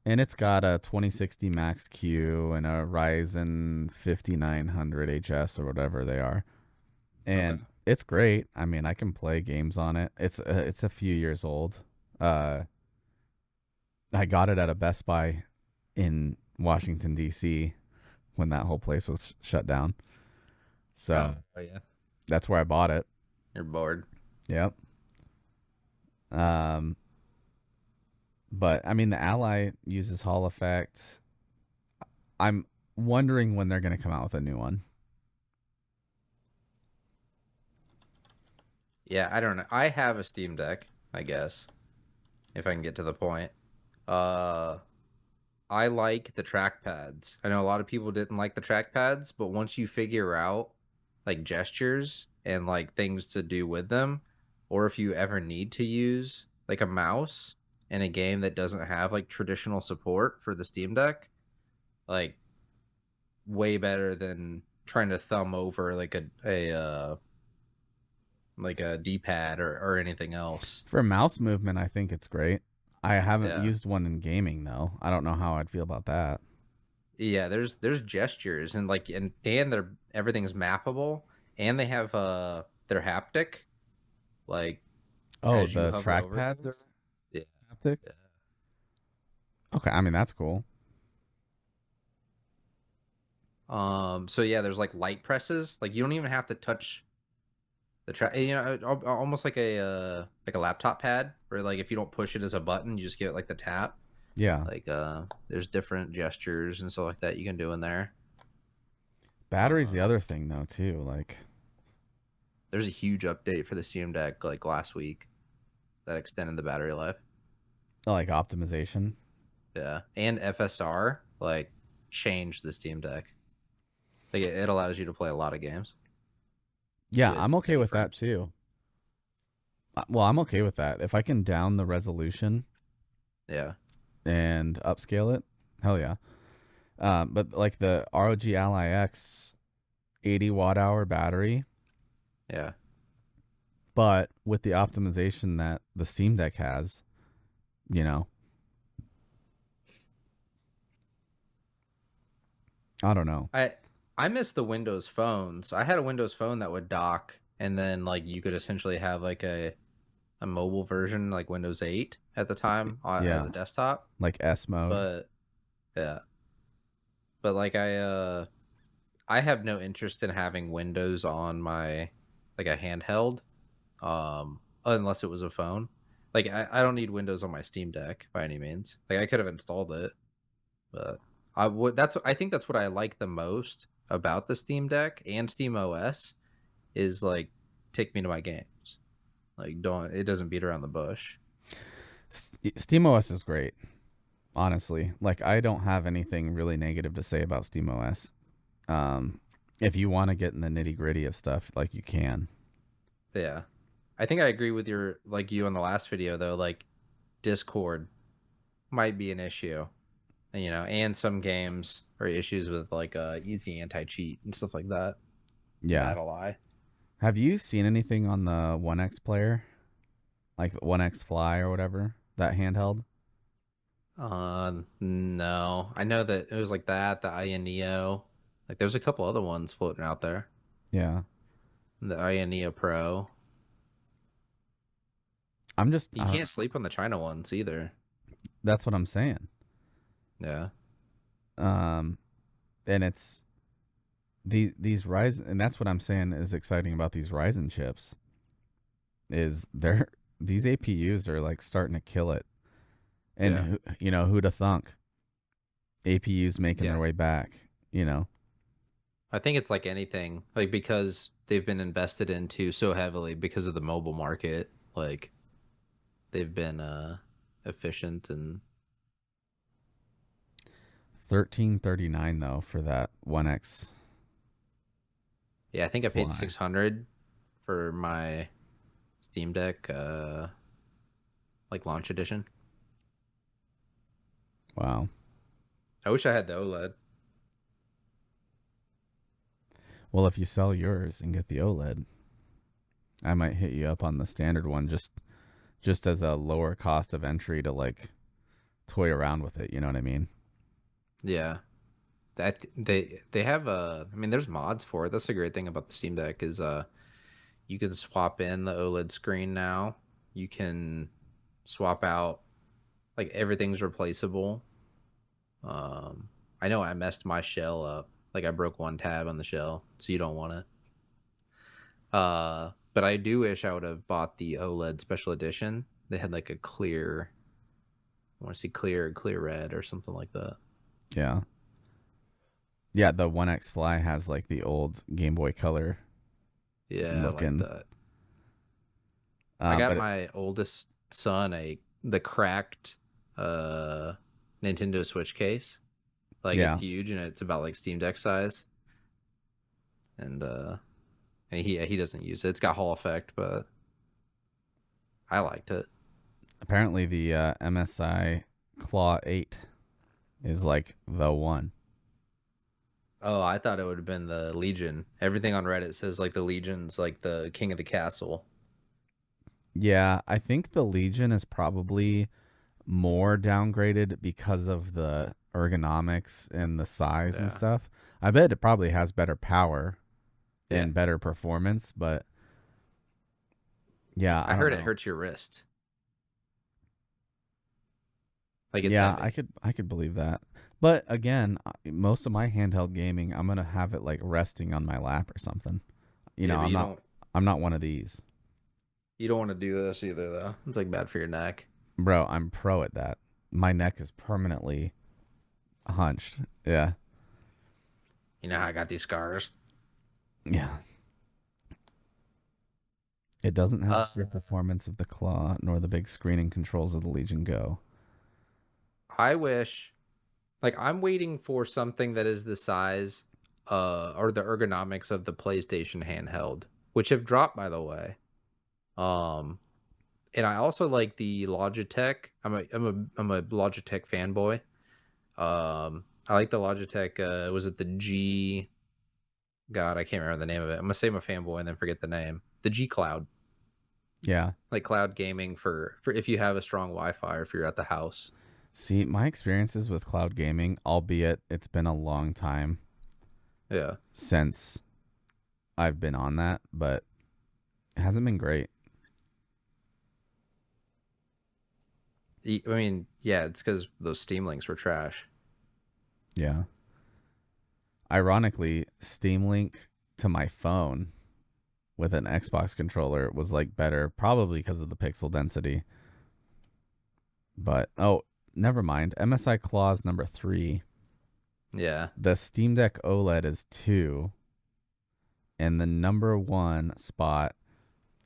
And it's got a 2060 Max Q and a Ryzen 5900 HS or whatever they are. Okay. And it's great. I mean, I can play games on it. It's a few years old. Uh I got it at a Best Buy in Washington D.C. when that whole place was shut down. So, Oh yeah, that's where I bought it. you're bored. Yep. Um but I mean the Ally uses Hall effect. I'm wondering when they're going to come out with a new one. Yeah, I don't know. I have a Steam Deck, I guess, if I can get to the point. Uh, I like the trackpads. I know a lot of people didn't like the trackpads, but once you figure out like gestures and like things to do with them, or if you ever need to use like a mouse in a game that doesn't have like traditional support for the Steam Deck, like way better than trying to thumb over like a D-pad or anything else. For mouse movement, I think it's great. I haven't Yeah. used one in gaming though. I don't know how I'd feel about that. Yeah, there's gestures and like and they're everything's mappable and they have their haptic like Oh, as you the hover over trackpad things. Yeah. haptic? Yeah. Okay, I mean that's cool. So yeah, there's like light presses. Like you don't even have to touch the track, you know, almost like a laptop pad where like if you don't push it as a button, you just give it like the tap. Yeah. Like there's different gestures and stuff like that you can do in there. Battery's the Uh other thing though too. there's a huge update for the Steam Deck like last week that extended the battery life. Like optimization. Yeah, and FSR like changed the Steam Deck. Like it allows you to play a lot of games Yeah, with I'm okay 30 with that frames. too. Well, I'm okay with that. If I can down the resolution Yeah, and upscale it, hell yeah. But like the ROG Ally X 80 watt hour battery, yeah. but with the optimization that the Steam Deck has, you know, I don't know. I I miss the Windows phones. I had a Windows phone that would dock, and then like you could essentially have like a mobile version like Windows 8 at the time as Yeah, a desktop. like S mode. But yeah, but like I have no interest in having Windows on my like a handheld, unless it was a phone. Like I don't need Windows on my Steam Deck by any means. Like I could have installed it, but I think that's what I like the most about the Steam Deck and Steam OS is like take me to my games. Like don't it doesn't beat around the bush. SteamOS is great, honestly. Like I don't have anything really negative to say about SteamOS. Um, if you want to get in the nitty gritty of stuff, like you can. Yeah. I think I agree with your like you in the last video though, like Discord might be an issue. And some games are issues with like easy anti-cheat and stuff like that. Yeah. That'll lie. Have you seen anything on the One X player, like One X Fly or whatever that handheld? No. I know that it was like that, the Aya Neo. Like there's a couple other ones floating out there. Yeah. The Aya Neo Pro. I'm just You can't sleep on the China ones either. that's what I'm saying. Yeah. Um, and it's these Ryzen, and that's what I'm saying is exciting about these Ryzen chips is they're these APUs are like starting to kill it. And Yeah. who'da thunk APUs making their Yeah. way back, you know. I think it's like anything, like because they've been invested into so heavily because of the mobile market, like they've been efficient and 1339 though for that 1X yeah, I think I paid Fly. 600 for my Steam Deck like launch edition. Wow. I wish I had the OLED. Well, if you sell yours and get the OLED, I might hit you up on the standard one just as a lower cost of entry to like toy around with it, you know what I mean? Yeah. That they have I mean there's mods for it. That's the great thing about the Steam Deck is you can swap in the OLED screen now. You can swap out like everything's replaceable. Um I know I messed my shell up. Like I broke one tab on the shell, so you don't want it. But I do wish I would have bought the OLED special edition. They had like a clear, I want to see clear red or something like that. Yeah. Yeah, the 1X Fly has like the old Game Boy Color Yeah, I like looking. that. I got But it, my oldest son the cracked uh Nintendo Switch case. Like it's yeah, huge and it's about like Steam Deck size. And he doesn't use it. It's got Hall effect, but I liked it. apparently the MSI Claw 8 is like the one. Oh, I thought it would have been the Legion. Everything on Reddit says like the Legion's like the king of the castle. Yeah, I think the Legion is probably more downgraded because of the ergonomics and the size and Yeah. stuff. I bet it probably has better power Yeah. and better performance, but yeah, I I don't heard it know. hurts your wrist. Like it's Yeah, I heavy. could I could believe that. But again, most of my handheld gaming, I'm going to have it like resting on my lap or something. You Yeah, know, but I'm not one of these. you don't want to do this either though. It's like bad for your neck. Bro, I'm pro at that. My neck is permanently hunched. Yeah. You know how I got these scars? Yeah. It doesn't have Uh the performance of the claw nor the big screen and controls of the Legion Go. I wish, like, I'm waiting for something that is the size, or the ergonomics of the PlayStation handheld, which have dropped, by the way. Um, and I also like the Logitech. I'm a Logitech fanboy. I like the Logitech. Was it the G? God, I can't remember the name of it. I'm gonna say I'm a fanboy and then forget the name. The G Cloud, Yeah. like cloud gaming for if you have a strong Wi-Fi or if you're at the house. See, my experiences with cloud gaming, albeit it's been a long time Yeah. since I've been on that, but it hasn't been great. I mean, yeah, it's because those Steam links were trash. Yeah. Ironically, Steam Link to my phone with an Xbox controller was like better, probably because of the pixel density. But oh, never mind. MSI Clause number 3. Yeah. The Steam Deck OLED is 2, and the number 1 spot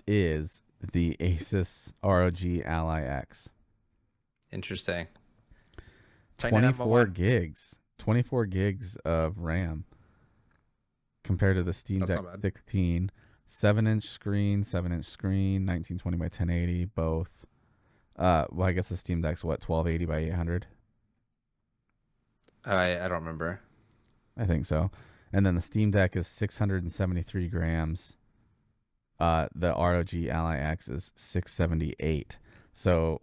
is the Asus ROG Ally X. Interesting. Tighten that number 24 one. gigs. 24 gigs of RAM compared to the Steam That's Deck not bad. 16. 7-inch screen, 7-inch screen, 1920 by 1080, both. Well, I guess the Steam Deck's what, 1280 by 800? I don't remember. I think so. And then the Steam Deck is 673 grams. The ROG Ally X is 678. So,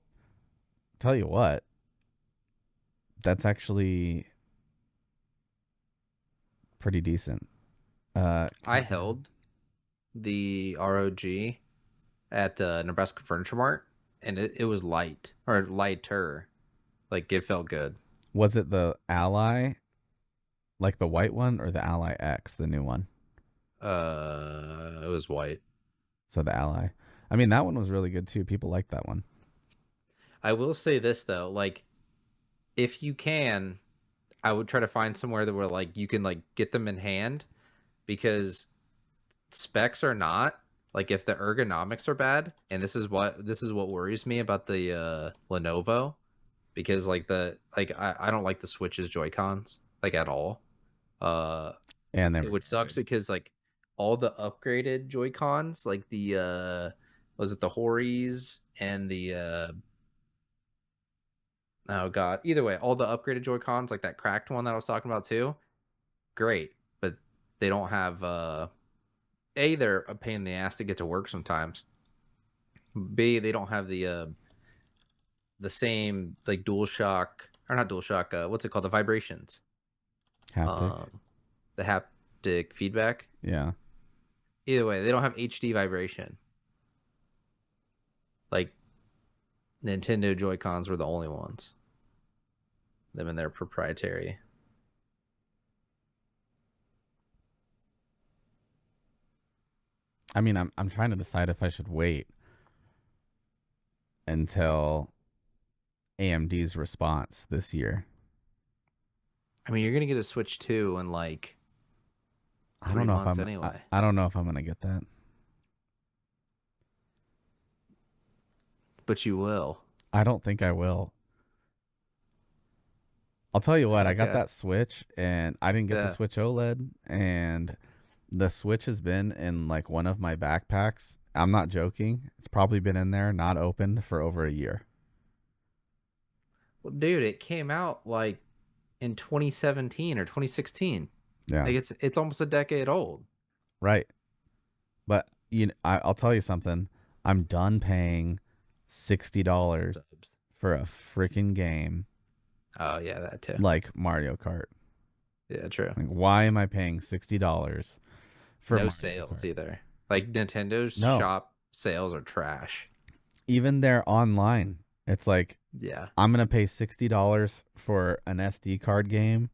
tell you what, that's actually pretty decent. I held the ROG at Nebraska Furniture Mart, and it was light or lighter. Like it felt good. Was it the Ally, like the white one, or the Ally X, the new one? It was white. So the Ally. I mean, that one was really good too. People like that one. I will say this though, like if you can, I would try to find somewhere that where like you can like get them in hand because specs are not like if the ergonomics are bad, and this is what worries me about the Lenovo because like I don't like the Switch's Joy-Cons like at all. Uh And they were which sucks good. because like all the upgraded Joy-Cons, like the was it the Horis and the oh god, either way, all the upgraded Joy-Cons, like that cracked one that I was talking about too, great, but they don't have they're a pain in the ass to get to work sometimes. B, they don't have the same like dual shock or not dual shock, what's it called? The vibrations. Haptic. Um the haptic feedback. Yeah. Either way, they don't have HD vibration. Like Nintendo Joy-Cons were the only ones. Them and their proprietary. I mean, I'm trying to decide if I should wait until AMD's response this year. I mean, you're gonna get a Switch 2 in like I don't three know if months I'm anyway. I don't know if I'm gonna get that. But you will. I don't think I will. I'll tell you what, I Heck got yeah. that Switch and I didn't get the Yeah. Switch OLED, and the Switch has been in like one of my backpacks. I'm not joking. It's probably been in there, not opened, for over a year. Well, dude, it came out like in 2017 or 2016. Yeah. Like it's almost a decade old. Right. But I'll tell you something. I'm done paying $60 for a freaking game Oh yeah, that too. like Mario Kart. Yeah, true. Like, why am I paying $60 for No Mario sales Kart? either. Like Nintendo's No, shop sales are trash. even their online. It's like Yeah. I'm gonna pay $60 for an SD card game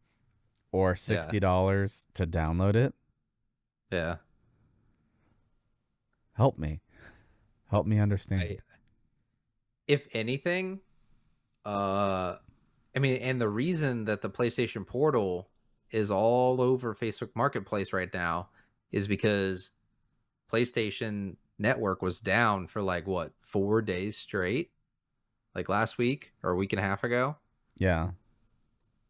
or Yeah. $60 to download it. Yeah. Help me. Help me understand. I if anything, uh I mean, and the reason that the PlayStation Portal is all over Facebook Marketplace right now is because PlayStation Network was down for like what, 4 days straight? Like last week or a week and a half ago? Yeah.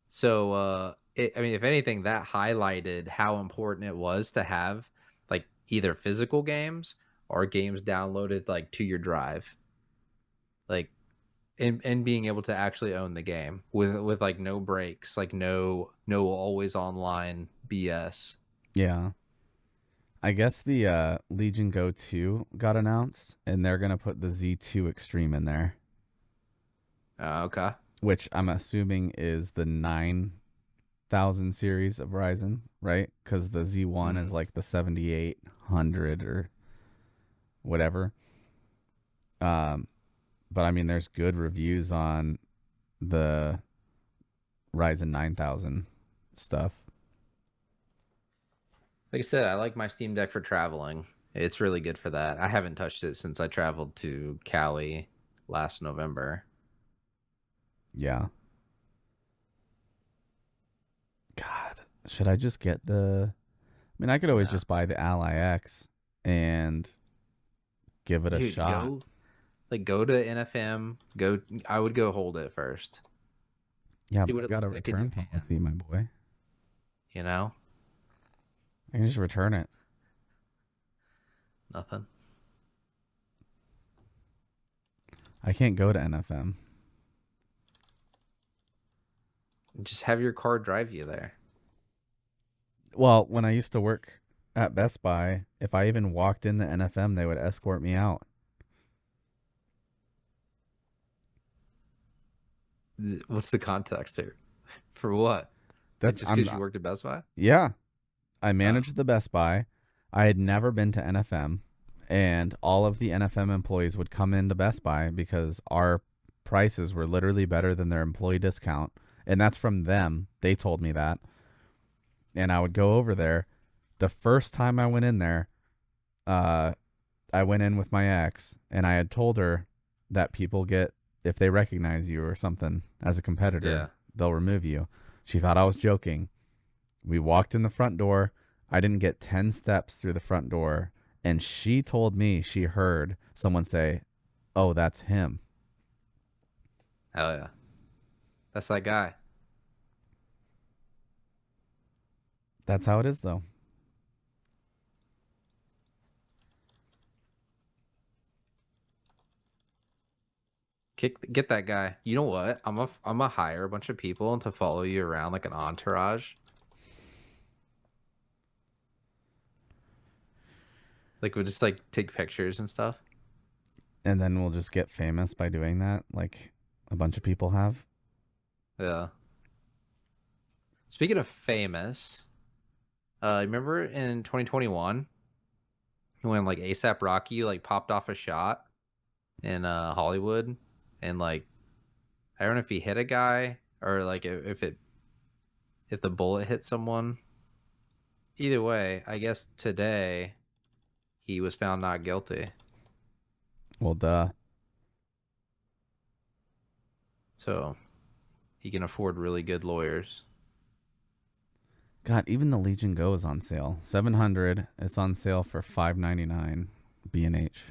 So, I mean, if anything, that highlighted how important it was to have like either physical games or games downloaded like to your drive, like and being able to actually own the game with like no breaks, like no always online BS. Yeah. I guess the Legion Go 2 got announced, and they're going to put the Z2 Extreme in there, Okay. which I'm assuming is the 9000 series of Ryzen, right? Because the Z1 is Mm. like the 7800 or whatever. Um, but I mean, there's good reviews on the Ryzen 9000 stuff. Like I said, I like my Steam Deck for traveling. It's really good for that. I haven't touched it since I traveled to Cali last November. Yeah. God, should I just get the? I mean, I could always No. just buy the Ally X and give it a Dude, shot. go to NFM. Go. I would go hold it first. Yeah, See but what I it got a looks like in your return hand. policy, my boy. You know, I can just return it. nothing. I can't go to NFM. Just have your car drive you there. Well, when I used to work at Best Buy, if I even walked in the NFM, they would escort me out. What's the context here? For what? Like That's just I'm because you not. worked at Best Buy? Yeah, I Oh, managed the Best Buy. I had never been to NFM, and all of the NFM employees would come into Best Buy because our prices were literally better than their employee discount. And that's from them. They told me that. And I would go over there. The first time I went in there, uh, I went in with my ex, and I had told her that people get, if they recognize you or something as a competitor, yeah. they'll remove you. She thought I was joking. We walked in the front door. I didn't get 10 steps through the front door. And she told me she heard someone say, "Oh, that's him." Hell yeah. That's that guy. That's how it is, though. Get that guy. You know what? I'm a hire a bunch of people to follow you around like an entourage. Like we just like take pictures and stuff. And then we'll just get famous by doing that, like a bunch of people have. Yeah. Speaking of famous, remember in 2021 when like ASAP Rocky like popped off a shot in Hollywood and like I don't know if he hit a guy or like if the bullet hit someone. Either way, I guess today he was found not guilty. Well, duh. So he can afford really good lawyers. God, even the Legion Go is on sale. 700. It's on sale for 599. B&H.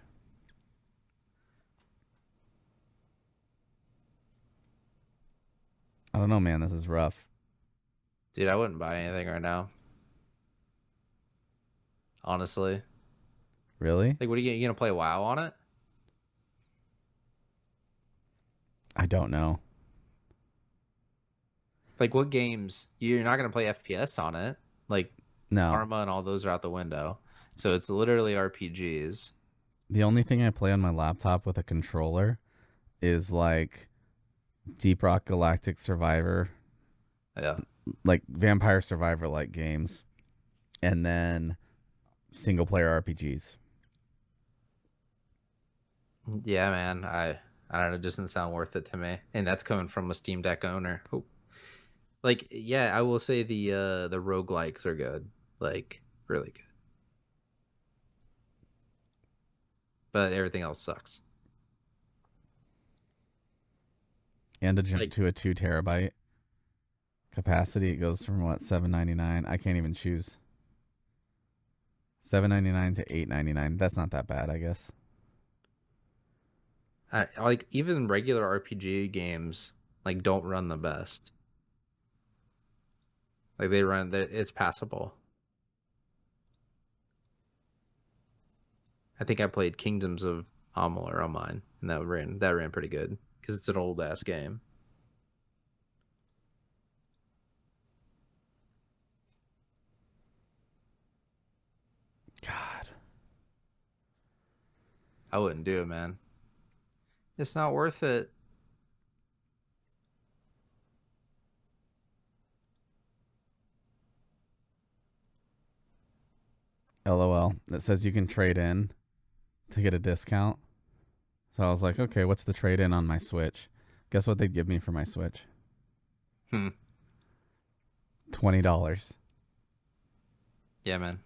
I don't know, man. This is rough. Dude, I wouldn't buy anything right now. Honestly. Really? Like what are you gonna play WoW on it? I don't know. Like what games? You're not gonna play FPS on it. Like No. Karma and all those are out the window. So it's literally RPGs. The only thing I play on my laptop with a controller is like Deep Rock Galactic Survivor, Yeah. like Vampire Survivor like games, and then single player RPGs. Yeah, man. I don't know, it doesn't sound worth it to me. And that's coming from a Steam Deck owner. Oh. Like, yeah, I will say the roguelikes are good. Like, really good. But everything else sucks. And to jump Like, to a 2 terabyte capacity, it goes from what, 799. I can't even choose. 799 to 899. That's not that bad, I guess. like even regular RPG games, like don't run the best. Like it's passable. I think I played Kingdoms of Amalur on mine, and that ran pretty good because it's an old ass game. God. I wouldn't do it, man. It's not worth it. LOL. It says you can trade in to get a discount. So I was like, okay, what's the trade in on my Switch? Guess what they'd give me for my Switch? Hmm. $20. Yeah, man.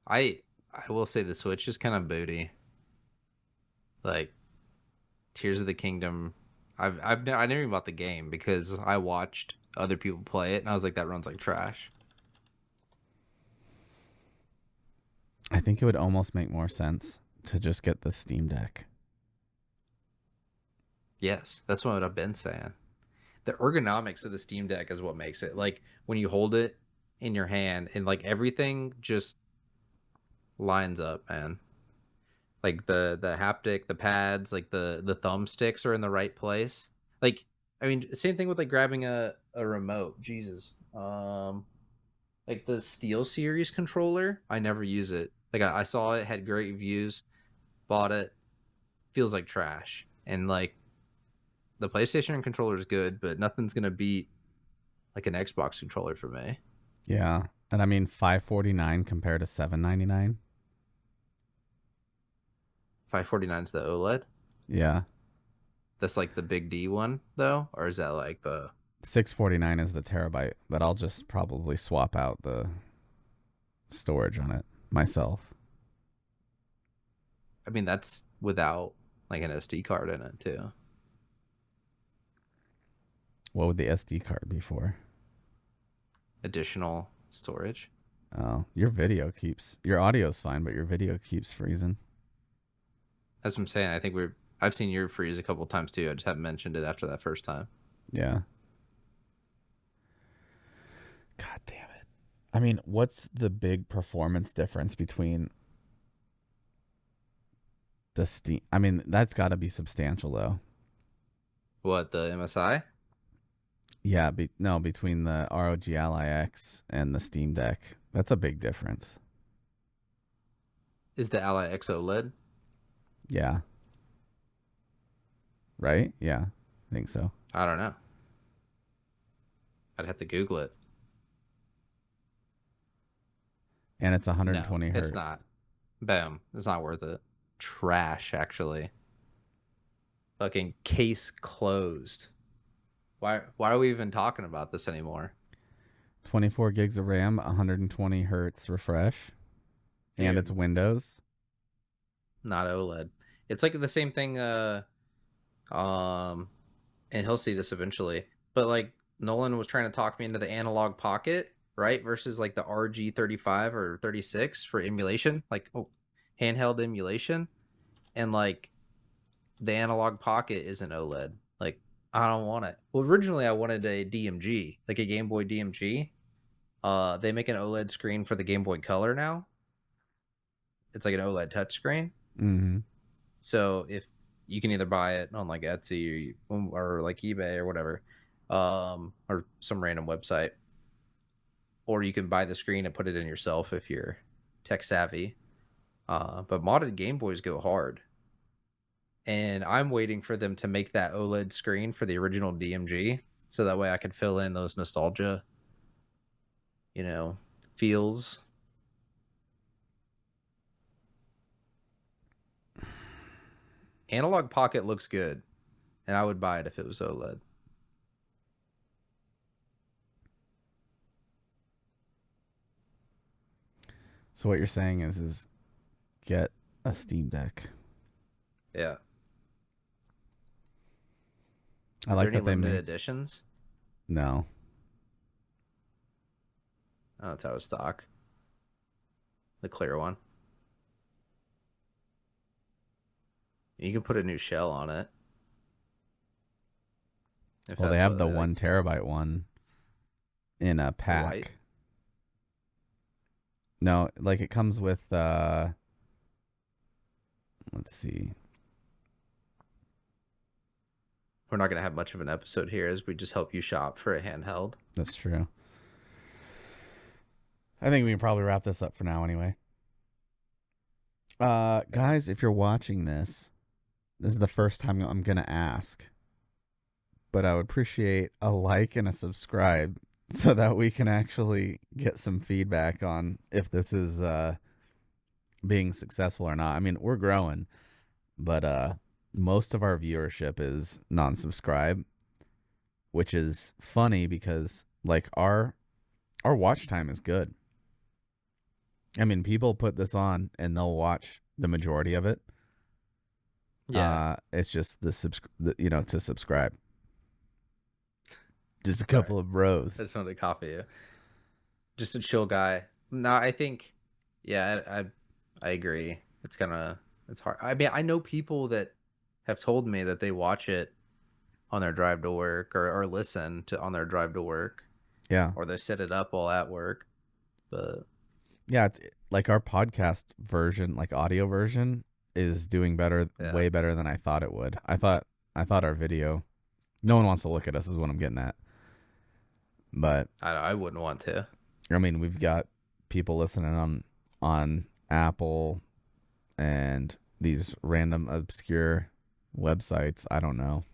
I I will say the Switch is kind of booty. Like Tears of the Kingdom. I never even bought the game because I watched other people play it and I was like, that runs like trash. I think it would almost make more sense to just get the Steam Deck. Yes, that's what I've been saying. The ergonomics of the Steam Deck is what makes it. Like when you hold it in your hand and like everything just lines up, man. Like the haptic, the pads, like the thumbsticks are in the right place. Like I mean, same thing with like grabbing a remote. Jesus. Like the Steel Series controller, I never use it. Like I saw it, had great reviews, bought it, feels like trash. And like the PlayStation controller is good, but nothing's gonna beat like an Xbox controller for me. Yeah. And I mean $549 compared to $799. 549 is the OLED. Yeah. That's like the big D one though, or is that like the? $649 is the terabyte, but I'll just probably swap out the storage on it myself. I mean, that's without like an SD card in it too. What would the SD card be for? Additional storage. Oh, your audio's fine, but your video keeps freezing. That's what I'm saying. I think I've seen your freeze a couple times too. I just haven't mentioned it after that first time. Yeah. God damn it. I mean, what's the big performance difference between the Steam? I mean, that's got to be substantial though. What, the MSI? Yeah, no, between the ROG Ally X and the Steam Deck. That's a big difference. Is the Ally X OLED? Yeah. Right? Yeah. I think so. I don't know. I'd have to Google it. And it's No, 120 it's hertz. not. Boom. It's not worth it. Trash, actually. Fucking case closed. Why are we even talking about this anymore? 24 gigs of RAM, 120 hertz refresh, and it's Dude, Windows. not OLED. It's like the same thing, um, and he'll see this eventually. But like Nolan was trying to talk me into the analog pocket, right? Versus like the RG 35 or 36 for emulation, like handheld emulation. And like the analog pocket isn't OLED. Like I don't want it. Well, originally I wanted a DMG, like a Game Boy DMG. They make an OLED screen for the Game Boy Color now. It's like an OLED touchscreen. Mm-hmm. So if you can either buy it on like Etsy or like eBay or whatever, or some random website, or you can buy the screen and put it in yourself if you're tech savvy. But modded Game Boys go hard, and I'm waiting for them to make that OLED screen for the original DMG, so that way I can fill in those nostalgia, you know, feels. Analog Pocket looks good, and I would buy it if it was OLED. So what you're saying is get a Steam Deck. Yeah. I Is there like any that they limited make. editions? No. Oh, it's out of stock. The clear one. You can put a new shell on it if Well, they that's have what the they like. 1 terabyte one in a The white. pack. No, like it comes with let's see. We're not gonna have much of an episode here as we just help you shop for a handheld. That's true. I think we can probably wrap this up for now anyway. Yeah. Guys, if you're watching this is the first time I'm going to ask, but I would appreciate a like and a subscribe so that we can actually get some feedback on if this is being successful or not. I mean, we're growing, but most of our viewership is non-subscribe, which is funny because like our watch time is good. I mean, people put this on and they'll watch the majority of it. Yeah. It's just to subscribe. Just a Sorry. couple of bros. I just wanted to copy you. Just a chill guy. No, I think, yeah, I agree. It's hard. I mean, I know people that have told me that they watch it on their drive to work or listen to on their drive to work Yeah, or they set it up while at work. But yeah. It's like our podcast version, like audio version, is doing better, yeah, way better than I thought it would. I thought our video. No one wants to look at us, is what I'm getting at. But I wouldn't want to. I mean, we've got people listening on Apple and these random obscure websites. I don't know.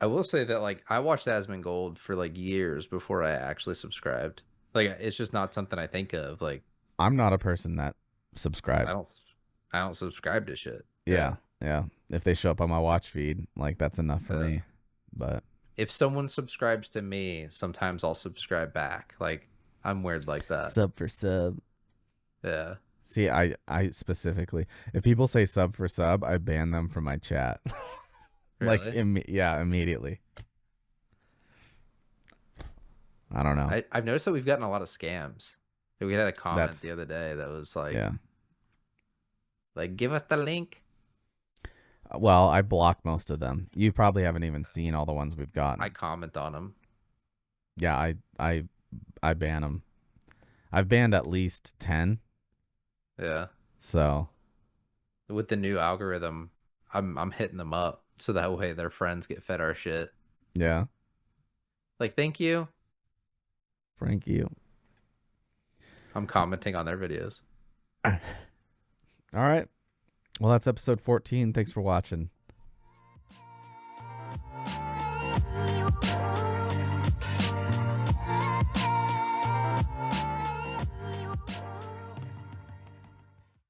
I will say that like I watched Asmongold for like years before I actually subscribed. Like it's just not something I think of. Like I'm not a person that I subscribe. don't I don't subscribe to shit. Yeah, Yeah. yeah. If they show up on my watch feed, like that's enough for Yeah. me. But If someone subscribes to me, sometimes I'll subscribe back. Like I'm weird like that. sub for sub. Yeah. See, I specifically, if people say sub for sub, I ban them from my chat. Like, Really? yeah, immediately. I don't know. I've noticed that we've gotten a lot of scams. We had a comment That's the other day that was yeah. like give us the link. Well, I block most of them. You probably haven't even seen all the ones we've I gotten. comment on them. Yeah, I ban them. I've banned at least 10. Yeah. So With the new algorithm, I'm hitting them up so that way their friends get fed our shit. yeah, Like, thank you. Frank you. I'm commenting on their videos. All right. Well, that's episode 14. Thanks for watching.